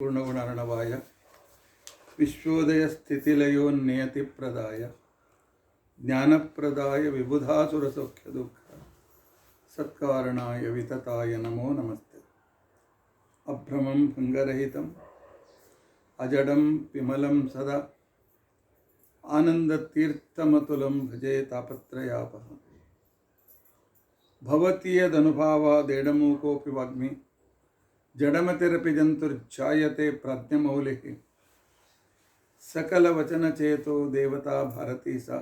पूर्णगुणार्णवाय विश्वोदयस्थितिलयोन्नियतिप्रदाय ज्ञानप्रदाय विबुधासुरसौख्यदुःख सत्कारणाय वितताय नमो नमस्ते। अभ्रमं भङ्गरहितम् अजडं विमलं सदा आनन्दतीर्थमतुलं भजे तापत्रयापहम्। भवति यदनुभावादेडमूकोऽपि वाग्मी जडमतिरपि जन्तुर्जायते प्राज्ञमौलिः। सकलवचनचेतो देवता भारती सा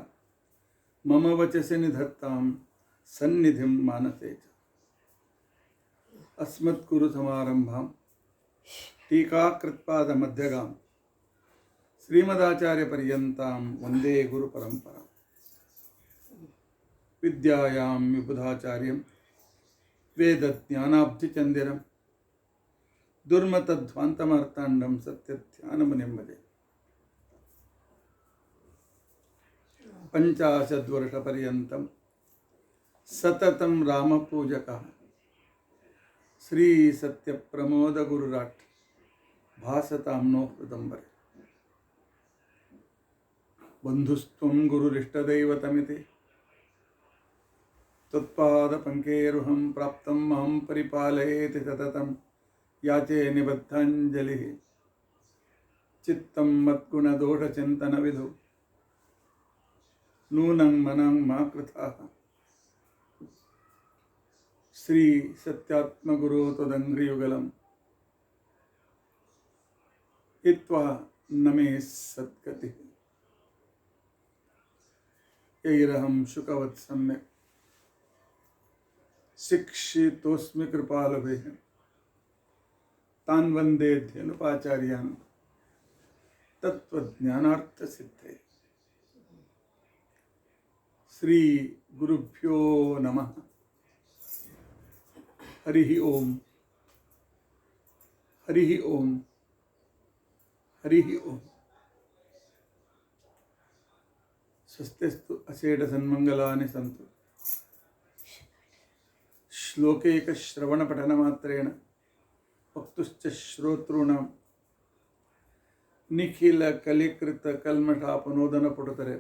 मम वचसि निधत्तां सन्निधिं मानसे च। अस्मद्गुरुसमारम्भां टीकाकृत्पादमध्यगां श्रीमदाचार्यपर्यन्तां वन्दे गुरुपरम्परां। विद्यायां विबुधाचार्यं वेदज्ञानाब्धिचन्दिरं दुर्मतध्वान्तमार्ताण्डं सत्यध्यानमुनिं भजे। 50 वर्षपर्यन्तं सततं रामपूजकः श्री सत्यप्रमोदगुरुराट् भासतां नो हृदम्बरे। बन्धुस्त्वं गुरुरिष्टदैवतमिति त्वत्पादपङ्केरुहं प्राप्तं मां परिपालयेति सततं याचे निबद्धाञ्जलिः। चित्तं मद्गुणदोषचिन्तनविधौ नूनं मनं मा कृथाः। श्री सत्यात्मगुरो त्वदङ्घ्रियुगलं हित्वा न मे सद्गतिः। यैरहं शुकवत् सम्यक् शिक्षितोऽस्मि कृपालुभिः तान् वन्दे धेनुपाचार्यान् तत्त्वज्ञानार्थसिद्धये। श्री गुरुभ्यो नमः। हरिः ओम हरिः ओम हरिः ओम। स्वस्तिस्तु अशेषसन्मङ्गलानि सन्तु। श्लोकैकश्रवणपठनमात्रेण वक्तुश्च श्रोतॄणां निखिलकलिकृतकल्मषापनोदनपुटतरे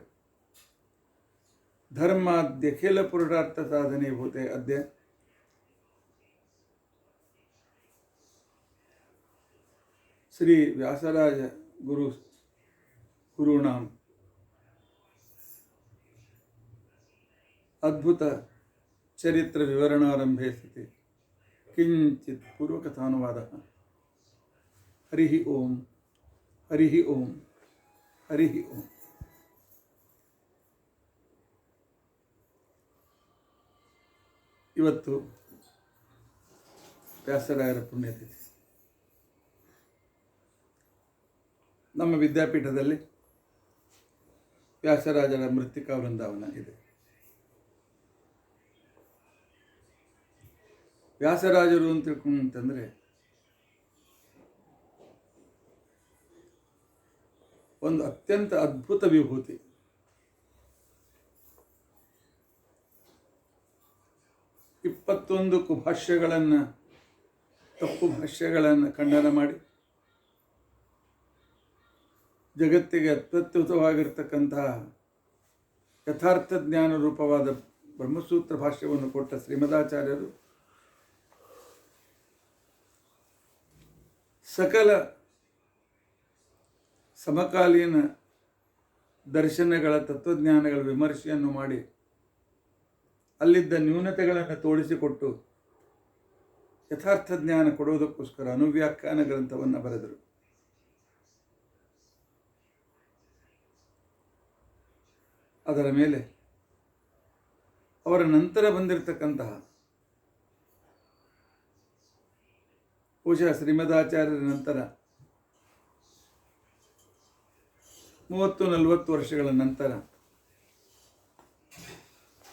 धर्माद्यखिलपुरुषार्थसाधनीभूते अद्य श्री व्यासराज गुरूणाम् अद्भुत चरित्र विवरणारंभे सति किंचित पूर्वकथानुवादः। हरिः ओम हरिः ओम हरिः ओम। ಇವತ್ತು ವ್ಯಾಸರಾಯರ ಪುಣ್ಯತಿಥಿ. ನಮ್ಮ ವಿದ್ಯಾಪೀಠದಲ್ಲಿ ವ್ಯಾಸರಾಜರ ಮೃತ್ತಿಕಾ ವೃಂದಾವನ ಇದೆ. ವ್ಯಾಸರಾಜರು ಅಂತ ತಿಳ್ಕೊಂತಂದರೆ ಒಂದು ಅತ್ಯಂತ ಅದ್ಭುತ ವಿಭೂತಿ. ಕುಭಾಷ್ಯಗಳನ್ನು ತಪ್ಪು ಭಾಷ್ಯಗಳನ್ನು ಖಂಡನ ಮಾಡಿ ಜಗತ್ತಿಗೆ ಅತ್ಯದ್ಭುತವಾಗಿರ್ತಕ್ಕಂತಹ ಯಥಾರ್ಥ ಜ್ಞಾನ ರೂಪವಾದ ಬ್ರಹ್ಮಸೂತ್ರ ಭಾಷ್ಯವನ್ನು ಕೊಟ್ಟ ಶ್ರೀಮದಾಚಾರ್ಯರು ಸಕಲ ಸಮಕಾಲೀನ ದರ್ಶನಗಳ ತತ್ವಜ್ಞಾನಗಳ ವಿಮರ್ಶೆಯನ್ನು ಮಾಡಿ ಅಲ್ಲಿದ್ದ ನ್ಯೂನತೆಗಳನ್ನು ತೋರಿಸಿಕೊಟ್ಟು ಯಥಾರ್ಥ ಜ್ಞಾನ ಕೊಡುವುದಕ್ಕೋಸ್ಕರ ಅನುವ್ಯಾಖ್ಯಾನ ಗ್ರಂಥವನ್ನು ಬರೆದರು. ಅದರ ಮೇಲೆ ಅವರ ನಂತರ ಬಂದಿರತಕ್ಕಂತಹ ಬಹುಶಃ ಶ್ರೀಮದಾಚಾರ್ಯರ ನಂತರ 30-40 ವರ್ಷಗಳ ನಂತರ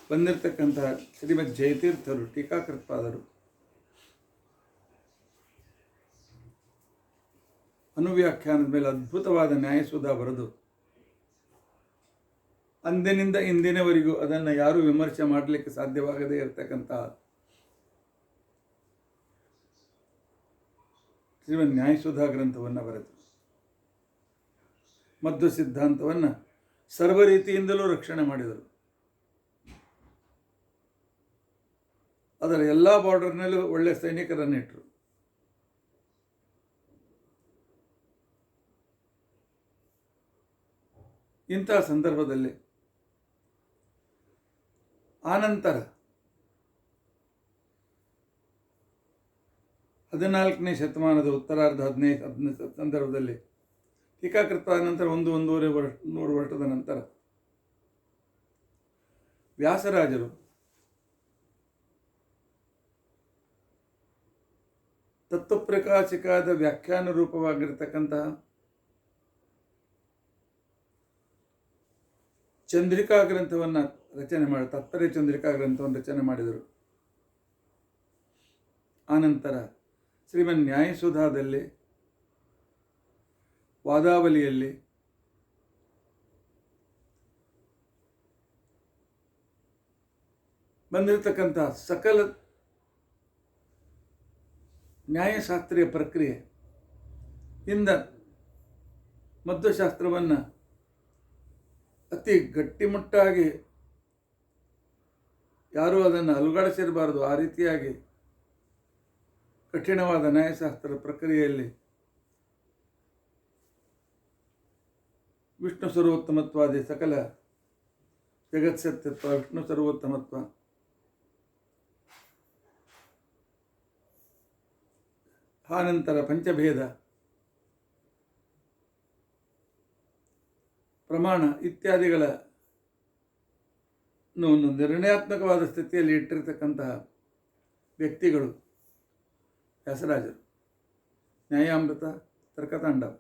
ಬಂದಿರತಕ್ಕಂತಹ ಶ್ರೀಮದ್ ಜಯತೀರ್ಥರು ಟೀಕಾಕೃತ್ಪಾದರು ಅನುವ್ಯಾಖ್ಯಾನದ ಮೇಲೆ ಅದ್ಭುತವಾದ ನ್ಯಾಯಸುಧ ಬರೆದು ಅಂದಿನಿಂದ ಇಂದಿನವರೆಗೂ ಅದನ್ನು ಯಾರೂ ವಿಮರ್ಶೆ ಮಾಡಲಿಕ್ಕೆ ಸಾಧ್ಯವಾಗದೇ ಇರತಕ್ಕಂತಹ ಶ್ರೀಮನ್ ನ್ಯಾಯಸುಧಾ ಗ್ರಂಥವನ್ನು ಬರೆದರು. ಮಧ್ವ ಸಿದ್ಧಾಂತವನ್ನು ಸರ್ವ ರೀತಿಯಿಂದಲೂ ರಕ್ಷಣೆ ಮಾಡಿದರು. ಅದರ ಎಲ್ಲ ಬಾರ್ಡರ್ನಲ್ಲೂ ಒಳ್ಳೆಯ ಸೈನಿಕರನ್ನಿಟ್ಟರು. ಇಂತಹ ಸಂದರ್ಭದಲ್ಲಿ ಆನಂತರ 14ನೇ ಶತಮಾನದ ಉತ್ತರಾರ್ಧ 15 ಸಂದರ್ಭದಲ್ಲಿ ಟೀಕಾಕೃತ ನಂತರ 1-1.5 ವರ್ಷದ ನಂತರ ವ್ಯಾಸರಾಜರು ತತ್ವಪ್ರಕಾಶಿಕಾದ ವ್ಯಾಖ್ಯಾನ ರೂಪವಾಗಿರ್ತಕ್ಕಂತಹ ಚಂದ್ರಿಕಾ ಗ್ರಂಥವನ್ನು ರಚನೆ ಮಾಡಿ ತಾತ್ಪರ್ಯ ಚಂದ್ರಿಕಾ ಗ್ರಂಥವನ್ನು ರಚನೆ ಮಾಡಿದರು. ಆನಂತರ ಶ್ರೀಮನ್ ನ್ಯಾಯಸುಧಾದಲ್ಲಿ, ವಾದಾವಲಿಯಲ್ಲಿ ಬಂದಿರತಕ್ಕಂಥ ಸಕಲ ನ್ಯಾಯಶಾಸ್ತ್ರೀಯ ಪ್ರಕ್ರಿಯೆ ಇಂದ ಮಧ್ವಶಾಸ್ತ್ರವನ್ನು ಅತಿ ಗಟ್ಟಿಮುಟ್ಟಾಗಿ ಯಾರೂ ಅದನ್ನು ಅಲುಗಾಡಿಸಿರಬಾರದು. ಆ ರೀತಿಯಾಗಿ ಕಠಿಣವಾದ ನ್ಯಾಯಶಾಸ್ತ್ರದ ಪ್ರಕ್ರಿಯೆಯಲ್ಲಿ ವಿಷ್ಣು ಸರ್ವೋತ್ತಮತ್ವಾದಿ ಸಕಲ ಜಗತ್ಸತ್ಯತ್ವ, ವಿಷ್ಣು ಸರ್ವೋತ್ತಮತ್ವ, ಆನಂತರ ಪಂಚಭೇದ, ಪ್ರಮಾಣ ಇತ್ಯಾದಿಗಳ ಒಂದು ನಿರ್ಣಯಾತ್ಮಕವಾದ ಸ್ಥಿತಿಯಲ್ಲಿ ಇಟ್ಟಿರತಕ್ಕಂತಹ ವ್ಯಕ್ತಿಗಳು ವ್ಯಾಸರಾಜರು. ನ್ಯಾಯಾಮೃತ, ತರ್ಕತಾಂಡವ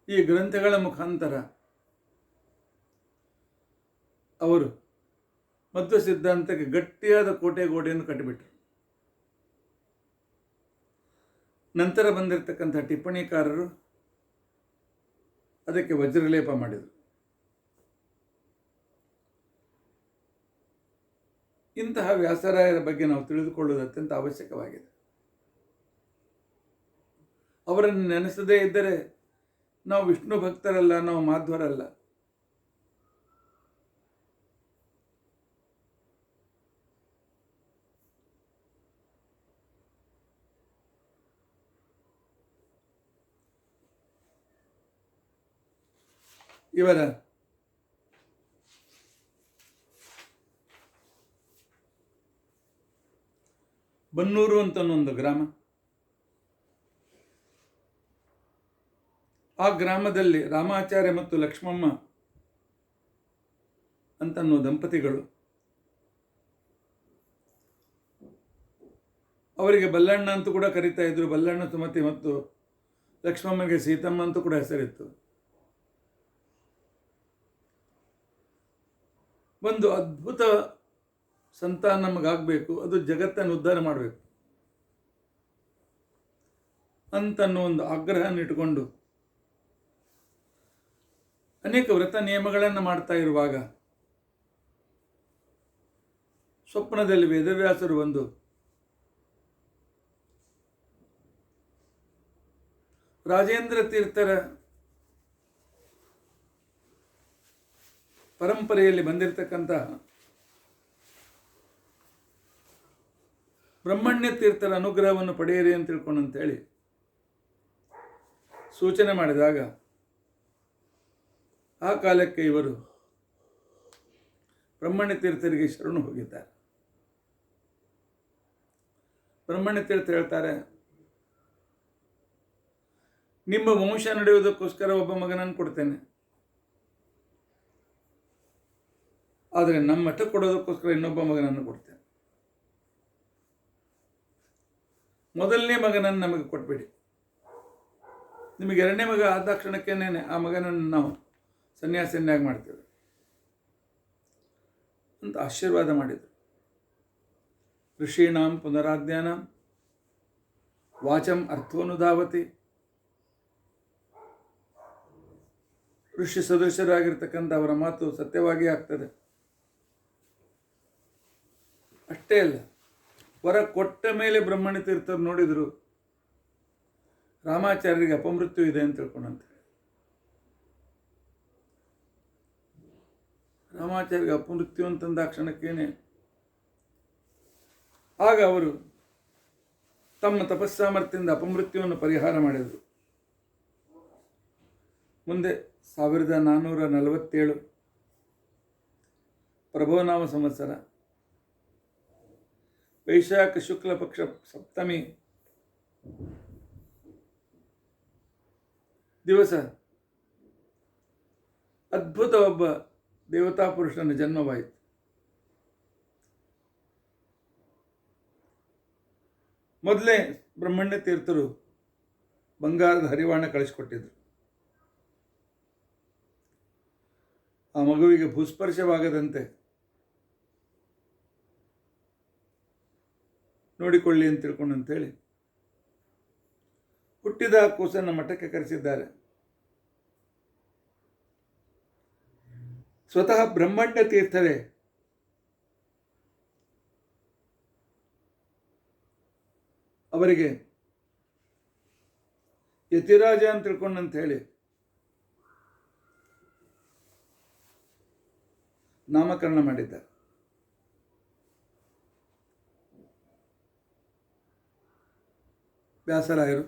ಈ ಗ್ರಂಥಗಳ ಮುಖಾಂತರ ಅವರು ಮಧ್ವ ಸಿದ್ಧಾಂತಕ್ಕೆ ಗಟ್ಟಿಯಾದ ಕೋಟೆ ಗೋಡೆಯನ್ನು ಕಟ್ಟಿಬಿಟ್ರು. ನಂತರ ಬಂದಿರತಕ್ಕಂಥ ಟಿಪ್ಪಣಿಕಾರರು ಅದಕ್ಕೆ ವಜ್ರಲೇಪ ಮಾಡಿದರು. ಇಂತಹ ವ್ಯಾಸರಾಯರ ಬಗ್ಗೆ ನಾವು ತಿಳಿದುಕೊಳ್ಳುವುದು ಅತ್ಯಂತ ಅವಶ್ಯಕವಾಗಿದೆ. ಅವರನ್ನು ನೆನೆಸದೇ ಇದ್ದರೆ ನಾವು ವಿಷ್ಣು ಭಕ್ತರಲ್ಲ, ನಾವು ಮಾಧ್ವರಲ್ಲ. ಇವರ ಬನ್ನೂರು ಅಂತ ಒಂದು ಗ್ರಾಮ, ಆ ಗ್ರಾಮದಲ್ಲಿ ರಾಮಾಚಾರ್ಯ ಮತ್ತು ಲಕ್ಷ್ಮಮ್ಮ ಅಂತನ್ನೋ ದಂಪತಿಗಳು, ಅವರಿಗೆ ಬಲ್ಲಣ್ಣ ಅಂತೂ ಕೂಡ ಕರೀತಾ ಇದ್ರು. ಬಲ್ಲಣ್ಣ ಸುಮತಿ ಮತ್ತು ಲಕ್ಷ್ಮಮ್ಮಗೆ ಸೀತಮ್ಮ ಅಂತೂ ಕೂಡ ಹೆಸರಿತ್ತು. ಒಂದು ಅದ್ಭುತ ಸಂತಾನ ನಮಗಾಗಬೇಕು, ಅದು ಜಗತ್ತನ್ನು ಉದ್ಧಾರ ಮಾಡಬೇಕು ಅಂತನ್ನೋ ಒಂದು ಆಗ್ರಹವನ್ನು ಇಟ್ಟುಕೊಂಡು ಅನೇಕ ವ್ರತ ನಿಯಮಗಳನ್ನು ಮಾಡ್ತಾ ಇರುವಾಗ ಸ್ವಪ್ನದಲ್ಲಿ ವೇದವ್ಯಾಸರು ಬಂದು ರಾಜೇಂದ್ರ ತೀರ್ಥರ ಪರಂಪರೆಯಲ್ಲಿ ಬಂದಿರತಕ್ಕಂಥ ಬ್ರಹ್ಮಣ್ಯ ತೀರ್ಥರ ಅನುಗ್ರಹವನ್ನು ಪಡೆಯಿರಿ ಅಂತ ತಿಳ್ಕೊಂಡು ಅಂತೇಳಿ ಸೂಚನೆ ಮಾಡಿದಾಗ ಆ ಕಾಲಕ್ಕೆ ಇವರು ಬ್ರಹ್ಮಣ್ಯ ತೀರ್ಥರಿಗೆ ಶರಣು ಹೋಗಿದ್ದಾರೆ. ಬ್ರಹ್ಮಣ್ಯ ತೀರ್ಥ ಹೇಳ್ತಾರೆ, ನಿಮ್ಮ ವಂಶ ನಡೆಯುವುದಕ್ಕೋಸ್ಕರ ಒಬ್ಬ ಮಗನನ್ನು ಕೊಡ್ತೇನೆ, ಆದರೆ ನಮ್ಮ ಮಠ ಕೊಡೋದಕ್ಕೋಸ್ಕರ ಇನ್ನೊಬ್ಬ ಮಗನನ್ನು ಕೊಡ್ತೇನೆ. ಮೊದಲನೇ ಮಗನನ್ನು ನಮಗೆ ಕೊಟ್ಬಿಡಿ, ನಿಮಗೆ ಎರಡನೇ ಮಗ ಆದ ಕ್ಷಣಕ್ಕೇನೆ ಆ ಮಗನನ್ನು ನಾವು ಸನ್ಯಾಸಿಯನ್ನಾಗಿ ಮಾಡ್ತೇವೆ ಅಂತ ಆಶೀರ್ವಾದ ಮಾಡಿದರು. ಋಷೀಣಾಂ ಪುನರಾಜ್ಞಾನಂ ವಾಚಂ ಅರ್ಥೋನುಧಾವತಿ. ಋಷಿ ಸದೃಶರಾಗಿರ್ತಕ್ಕಂಥ ಅವರ ಮಾತು ಸತ್ಯವಾಗಿ ಆಗ್ತದೆ. ಅಷ್ಟೇ ಅಲ್ಲ, ವರ ಕೊಟ್ಟ ಮೇಲೆ ಬ್ರಹ್ಮಣ್ಯ ತೀರ್ಥರು ನೋಡಿದರು, ರಾಮಾಚಾರ್ಯರಿಗೆ ಅಪಮೃತ್ಯು ಇದೆ ಅಂತ ತಿಳ್ಕೊಂಡಂತೆ. ರಾಮಾಚಾರ್ಯರಿಗೆ ಅಪಮೃತ್ಯು ಅಂತಂದ ಕ್ಷಣಕ್ಕೇನೆ ಆಗ ಅವರು ತಮ್ಮ ತಪಸ್ಸಾಮರ್ಥ್ಯದಿಂದ ಅಪಮೃತ್ಯುವನ್ನು ಪರಿಹಾರ ಮಾಡಿದರು. ಮುಂದೆ 1447 ಪ್ರಭೋನಾಮ ಸಂವತ್ಸರ ವೈಶಾಖ ಶುಕ್ಲ ಪಕ್ಷ ಸಪ್ತಮಿ ದಿವಸ ಅದ್ಭುತ ಒಬ್ಬ ದೇವತಾ ಪುರುಷನ ಜನ್ಮವಾಯಿತು. ಮೊದಲೇ ಬ್ರಹ್ಮಣ್ಯ ತೀರ್ಥರು ಬಂಗಾರದ ಹರಿವಾಣ ಕಳಿಸಿಕೊಟ್ಟಿದ್ರು. ಆ ಮಗುವಿಗೆ ಭೂಸ್ಪರ್ಶವಾಗದಂತೆ ನೋಡಿಕೊಳ್ಳಿ ಅಂತ ತಿಳ್ಕೊಂಡಂತೇಳಿ ಹುಟ್ಟಿದ ಕೂಸನ್ನು ಮಠಕ್ಕೆ ಕರೆಸಿದ್ದಾರೆ. ಸ್ವತಃ ಬ್ರಹ್ಮಣ್ಯ ತೀರ್ಥರೇ ಅವರಿಗೆ ಯತಿರಾಜ ಅಂತ ತಿಳ್ಕೊಂಡಂತ ಹೇಳಿ ನಾಮಕರಣ ಮಾಡಿದ್ದಾರೆ. ವ್ಯಾಸರಾಯರು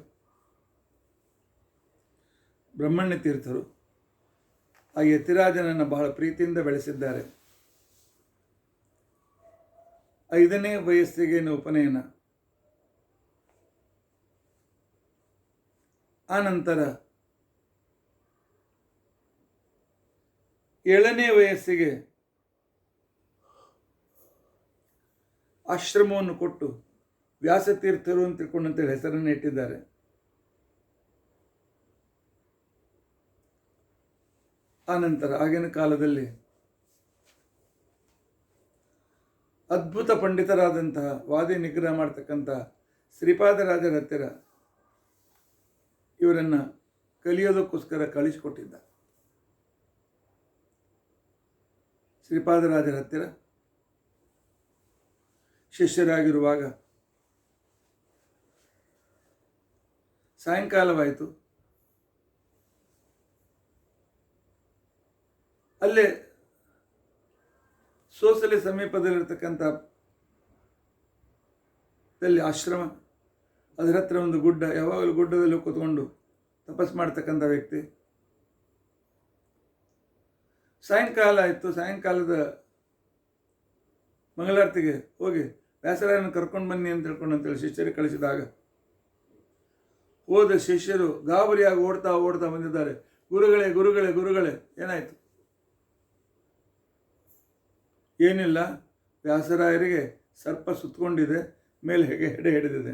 ಬ್ರಹ್ಮಣ್ಯ ತೀರ್ಥರು ಆ ಯತಿರಾಜನನ್ನು ಬಹಳ ಪ್ರೀತಿಯಿಂದ ಬೆಳೆಸಿದ್ದಾರೆ. 5ನೇ ವಯಸ್ಸಿಗೆ ಉಪನಯನ, ಆನಂತರ 7ನೇ ವಯಸ್ಸಿಗೆ ಆಶ್ರಮವನ್ನು ಕೊಟ್ಟು ವ್ಯಾಸತೀರ್ಥರು ಅಂತ ತಿಳ್ಕೊಂಡಂತೇಳಿ ಹೆಸರನ್ನು ಇಟ್ಟಿದ್ದಾರೆ. ಆನಂತರ ಆಗಿನ ಕಾಲದಲ್ಲಿ ಅದ್ಭುತ ಪಂಡಿತರಾದಂತಹ ವಾದಿ ನಿಗ್ರಹ ಮಾಡ್ತಕ್ಕಂತಹ ಶ್ರೀಪಾದರಾಜರ ಹತ್ತಿರ ಇವರನ್ನು ಕಲಿಯೋದಕ್ಕೋಸ್ಕರ ಕಳಿಸಿಕೊಟ್ಟಿದ್ದ. ಶ್ರೀಪಾದರಾಜರ ಹತ್ತಿರ ಶಿಷ್ಯರಾಗಿರುವಾಗ ಸಾಯಂಕಾಲವಾಯಿತು. ಅಲ್ಲೇ ಸೋಸಲೆ ಸಮೀಪದಲ್ಲಿರ್ತಕ್ಕಂಥ ಆಶ್ರಮ, ಅದರ ಹತ್ರ ಒಂದು ಗುಡ್ಡ, ಯಾವಾಗಲೂ ಗುಡ್ಡದಲ್ಲಿ ಕೂತ್ಕೊಂಡು ತಪಸ್ ಮಾಡ್ತಕ್ಕಂಥ ವ್ಯಕ್ತಿ. ಸಾಯಂಕಾಲ ಆಯಿತು. ಸಾಯಂಕಾಲದ ಮಂಗಳಾರತಿಗೆ ಹೋಗಿ ವ್ಯಾಸರಾಯರನ್ನು ಕರ್ಕೊಂಡು ಬನ್ನಿ ಅಂತ ತಿಳ್ಕೊಂಡಂತೇಳಿ ಶಿಷ್ಯರಿಗೆ ಕಳಿಸಿದಾಗ ಹೋದ ಶಿಷ್ಯರು ಗಾಬರಿಯಾಗಿ ಓಡ್ತಾ ಓಡ್ತಾ ಬಂದಿದ್ದಾರೆ. ಗುರುಗಳೇ ಗುರುಗಳೇ ಗುರುಗಳೇ, ಏನಾಯಿತು? ಏನಿಲ್ಲ, ವ್ಯಾಸರಾಯರಿಗೆ ಸರ್ಪ ಸುತ್ತಕೊಂಡಿದೆ, ಮೇಲೆ ಹೆಡೆ ಹಿಡಿದಿದೆ,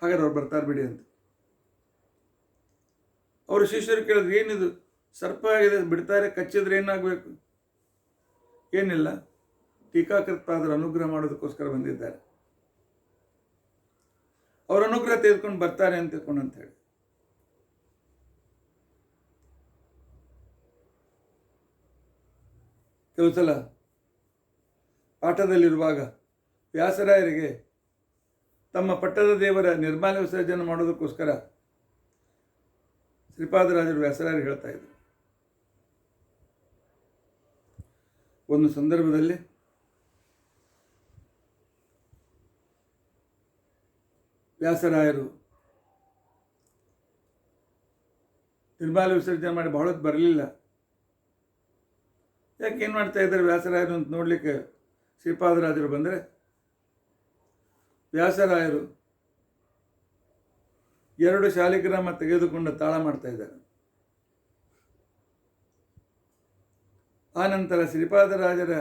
ಹಾಗಾದ್ರೆ ಅವ್ರು ಬರ್ತಾರೆ ಬಿಡಿ ಅಂತ. ಅವರು ಶಿಷ್ಯರು ಕೇಳಿದ್ರು, ಏನಿದು ಸರ್ಪ ಆಗಿದೆ, ಬಿಡ್ತಾರೆ, ಕಚ್ಚಿದ್ರೆ ಏನಾಗಬೇಕು? ಏನಿಲ್ಲ, ಟೀಕಾಕೃತಾದರ ಅನುಗ್ರಹ ಮಾಡೋದಕ್ಕೋಸ್ಕರ ಬಂದಿದ್ದಾರೆ, ಅವರ ಅನುಗ್ರಹ ತೆಗೆದುಕೊಂಡು ಬರ್ತಾರೆ ಅಂತ ತಿಳ್ಕೊಂಡು ಅಂತ ಹೇಳಿ. ಕೆಲವು ಸಲ ಪಾಠದಲ್ಲಿರುವಾಗ ವ್ಯಾಸರಾಯರಿಗೆ ತಮ್ಮ ಪಟ್ಟದ ದೇವರ ನಿರ್ಮಾಲ್ಯ ವಿಸರ್ಜನೆ ಮಾಡೋದಕ್ಕೋಸ್ಕರ ಶ್ರೀಪಾದರಾಜರು ವ್ಯಾಸರಾಯರು ಹೇಳ್ತಾ ಇದ್ರು. ಒಂದು ಸಂದರ್ಭದಲ್ಲಿ ವ್ಯಾಸರಾಯರು ನಿರ್ಮಾಲ್ಯ ವಿಸರ್ಜನೆ ಮಾಡಿ ಬಹಳ ಹೊತ್ತು ಬರಲಿಲ್ಲ. ಯಾಕೆ ಏನು ಮಾಡ್ತಾ ಇದ್ದಾರೆ ವ್ಯಾಸರಾಯರು ಅಂತ ನೋಡಲಿಕ್ಕೆ ಶ್ರೀಪಾದರಾಜರು ಬಂದರೆ, ವ್ಯಾಸರಾಯರು 2 ಶಾಲಿಗ್ರಾಮ ತೆಗೆದುಕೊಂಡು ತಾಳ ಮಾಡ್ತಾ ಇದ್ದಾರೆ. ಆನಂತರ ಶ್ರೀಪಾದರಾಜರ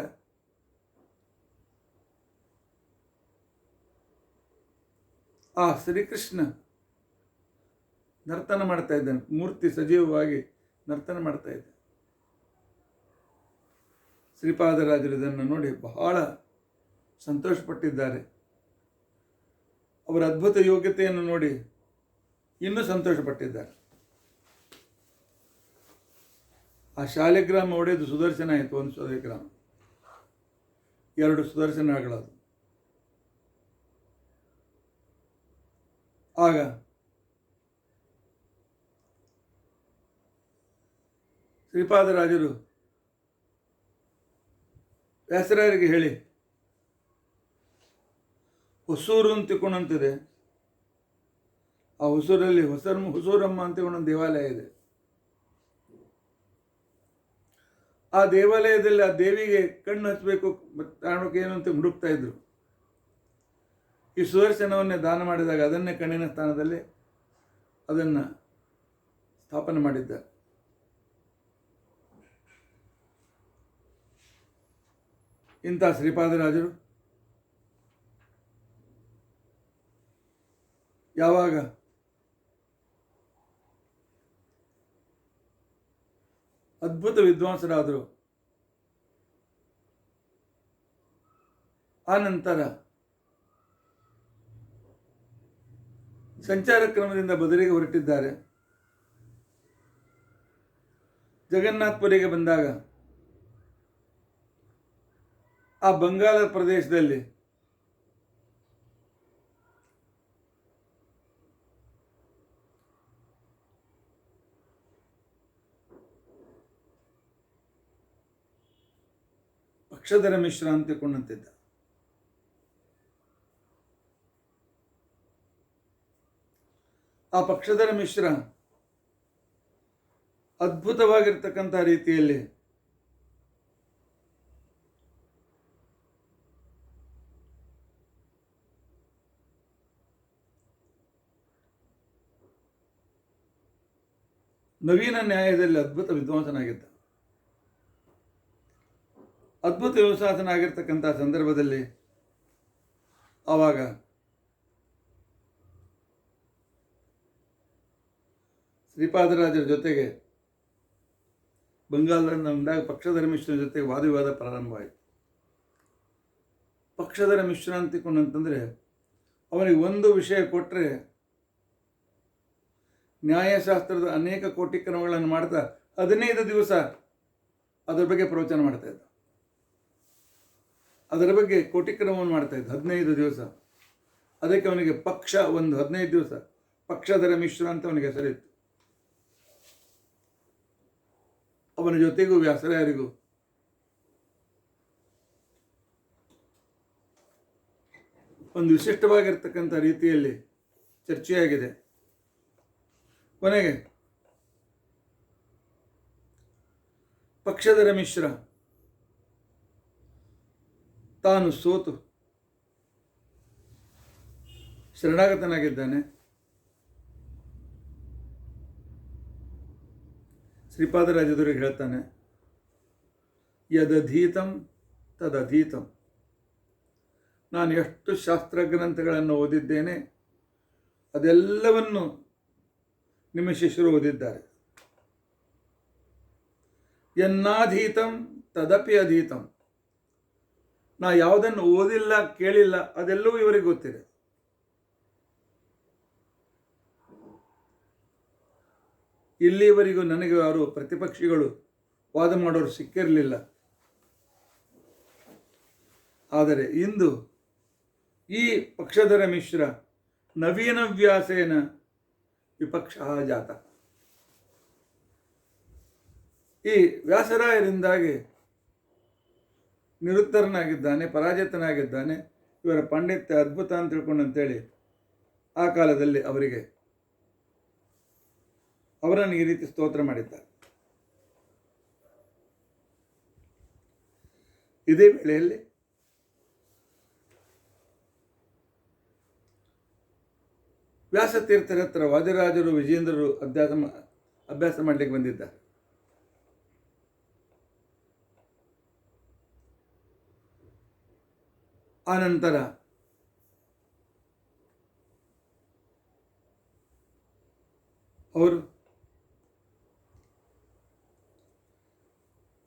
ಆ ಶ್ರೀಕೃಷ್ಣ ನರ್ತನ ಮಾಡ್ತಾ ಇದ್ದಾನೆ, ಮೂರ್ತಿ ಸಜೀವವಾಗಿ ನರ್ತನ ಮಾಡ್ತಾ ಇದ್ದ. ಶ್ರೀಪಾದರಾಜರು ಇದನ್ನು ನೋಡಿ ಬಹಳ ಸಂತೋಷಪಟ್ಟಿದ್ದಾರೆ. ಅವರ ಅದ್ಭುತ ಯೋಗ್ಯತೆಯನ್ನು ನೋಡಿ ಇನ್ನೂ ಸಂತೋಷಪಟ್ಟಿದ್ದಾರೆ. ಆ ಶಾಲಿಗ್ರಾಮ ಒಡೆದು ಸುದರ್ಶನ ಆಯಿತು. 1 ಶಾಲಿಗ್ರಾಮ, 2 ಸುದರ್ಶನಗಳದು. ಆಗ ಶ್ರೀಪಾದರಾಜರು ವ್ಯಾಸರಾಯರಿಗೆ ಹೇಳಿ, ಹೊಸೂರು ಅಂತ ತಿಳ್ಕೊಂಡಂತಿದೆ, ಆ ಹೊಸೂರಲ್ಲಿ ಹೊಸೂರಮ್ಮ ಅಂತ ಒಂದು ದೇವಾಲಯ ಇದೆ. ಆ ದೇವಾಲಯದಲ್ಲಿ ಆ ದೇವಿಗೆ ಕಣ್ಣು ಹಚ್ಚಬೇಕು ಕಾರಣಕ್ಕೆ ಏನು ಅಂತ ಹುಡುಕ್ತಾ ಇದ್ರು. ಈ ಸುದರ್ಶನವನ್ನೇ ದಾನ ಮಾಡಿದಾಗ ಅದನ್ನೇ ಕಣ್ಣಿನ ಸ್ಥಾನದಲ್ಲಿ ಅದನ್ನು ಸ್ಥಾಪನೆ ಮಾಡಿದ್ದ. ಇಂಥ ಶ್ರೀಪಾದರಾಜರು ಯಾವಾಗ ಅದ್ಭುತ ವಿದ್ವಾಂಸರಾದರು, ಆ ನಂತರ ಸಂಚಾರ ಕ್ರಮದಿಂದ ಬದಲಿಗೆ ಹೊರಟಿದ್ದಾರೆ. ಜಗನ್ನಾಥಪುರಿಗೆ ಬಂದಾಗ ಆ ಬಂಗಾಳ ಪ್ರದೇಶದಲ್ಲಿ ಪಕ್ಷಧರ ಮಿಶ್ರ ಅಂತ ತಿಳ್ಕೊಂಡಂತಿದ್ದ. ಆ ಪಕ್ಷಧರ ಮಿಶ್ರ ಅದ್ಭುತವಾಗಿರ್ತಕ್ಕಂಥ ರೀತಿಯಲ್ಲಿ ನವೀನ ನ್ಯಾಯದಲ್ಲಿ ಅದ್ಭುತ ವಿದ್ವಾಂಸನಾಗಿದ್ದ. ಅದ್ಭುತ ವಿಶ್ವಾಸನಾಗಿರ್ತಕ್ಕಂಥ ಸಂದರ್ಭದಲ್ಲಿ ಆವಾಗ ಶ್ರೀಪಾದರಾಜರ ಜೊತೆಗೆ ಬಂಗಾಳದಲ್ಲಿ ಬಂದಾಗ ಪಕ್ಷಧರ ಮಿಶ್ರನ ಜೊತೆಗೆ ವಾದವಿವಾದ ಪ್ರಾರಂಭವಾಯಿತು. ಪಕ್ಷಧರ ಮಿಶ್ರ ಅಂತಿಕೊಂಡಂತಂದರೆ ಅವನಿಗೆ ಒಂದು ವಿಷಯ ಕೊಟ್ಟರೆ ನ್ಯಾಯಶಾಸ್ತ್ರದ ಅನೇಕ ಕೋಟಿ ಕ್ರಮಗಳನ್ನು ಮಾಡ್ತಾ 15 ದಿವಸ ಅದರ ಬಗ್ಗೆ ಪ್ರವಚನ ಮಾಡ್ತಾ ಇದ್ದ. ಅದರ ಬಗ್ಗೆ ಕೋಟಿ ಕ್ರಮವನ್ನು ಮಾಡ್ತಾ ಇದ್ದ 15 ದಿವಸ. ಅದಕ್ಕೆ ಅವನಿಗೆ ಪಕ್ಷ ಒಂದು 15 ದಿವಸ ಪಕ್ಷಧರ ಮಿಶ್ರ ಅಂತ ಅವನಿಗೆ ಹೆಸರಿತ್ತು. ಅವನ ಜೊತೆಗೂ ವ್ಯಾಸರಾಯರಿಗೂ ಒಂದು ವಿಶಿಷ್ಟವಾಗಿರ್ತಕ್ಕಂಥ ರೀತಿಯಲ್ಲಿ ಚರ್ಚೆಯಾಗಿದೆ. ಕೊನೆಗೆ ಪಕ್ಷಧರ ಮಿಶ್ರ ತಾನು ಸೋತು ಶರಣಾಗತನಾಗಿದ್ದಾನೆ. ಶ್ರೀಪಾದರಾಜರಿಗೆ ಹೇಳ್ತಾನೆ, ಯದಧೀತಂ ತದಧೀತಂ. ನಾನು ಎಷ್ಟು ಶಾಸ್ತ್ರಗ್ರಂಥಗಳನ್ನು ಓದಿದ್ದೇನೆ ಅದೆಲ್ಲವನ್ನು ನಿಮ್ಮ ಶಿಷ್ಯರು ಓದಿದ್ದಾರೆ. ಯನ್ನಾಧೀತಂ ತದಪಿ ಅಧೀತಂ. ನಾ ಯಾವುದನ್ನು ಓದಿಲ್ಲ ಕೇಳಿಲ್ಲ ಅದೆಲ್ಲವೂ ಇವರಿಗೆ ಗೊತ್ತಿದೆ. ಇಲ್ಲಿವರೆಗೂ ನನಗೆ ಯಾರು ಪ್ರತಿಪಕ್ಷಿಗಳು ವಾದ ಮಾಡೋರು ಸಿಕ್ಕಿರಲಿಲ್ಲ. ಆದರೆ ಇಂದು ಈ ಪಕ್ಷಧರ ಮಿಶ್ರ ನವೀನ ವ್ಯಾಸೇನ ವಿಪಕ್ಷ ಜಾತ. ಈ ವ್ಯಾಸರಾಯರಿಂದಾಗಿ ನಿರುತ್ತರನಾಗಿದ್ದಾನೆ, ಪರಾಜಿತನಾಗಿದ್ದಾನೆ. ಇವರ ಪಾಂಡಿತ್ಯ ಅದ್ಭುತ ಅಂತ ತಿಳ್ಕೊಂಡಂತೇಳಿ ಆ ಕಾಲದಲ್ಲಿ ಅವರನ್ನು ಈ ರೀತಿ ಸ್ತೋತ್ರ ಮಾಡಿದ್ದಾರೆ. ಇದೇ ವೇಳೆಯಲ್ಲಿ ವ್ಯಾಸತೀರ್ಥರ ಹತ್ರ ವಾದಿರಾಜರು ವಿಜೇಂದ್ರರು ಅಭ್ಯಾಸ ಮಾಡಲಿಕ್ಕೆ ಬಂದಿದ್ದಾರೆ. ಆನಂತರ ಅವರು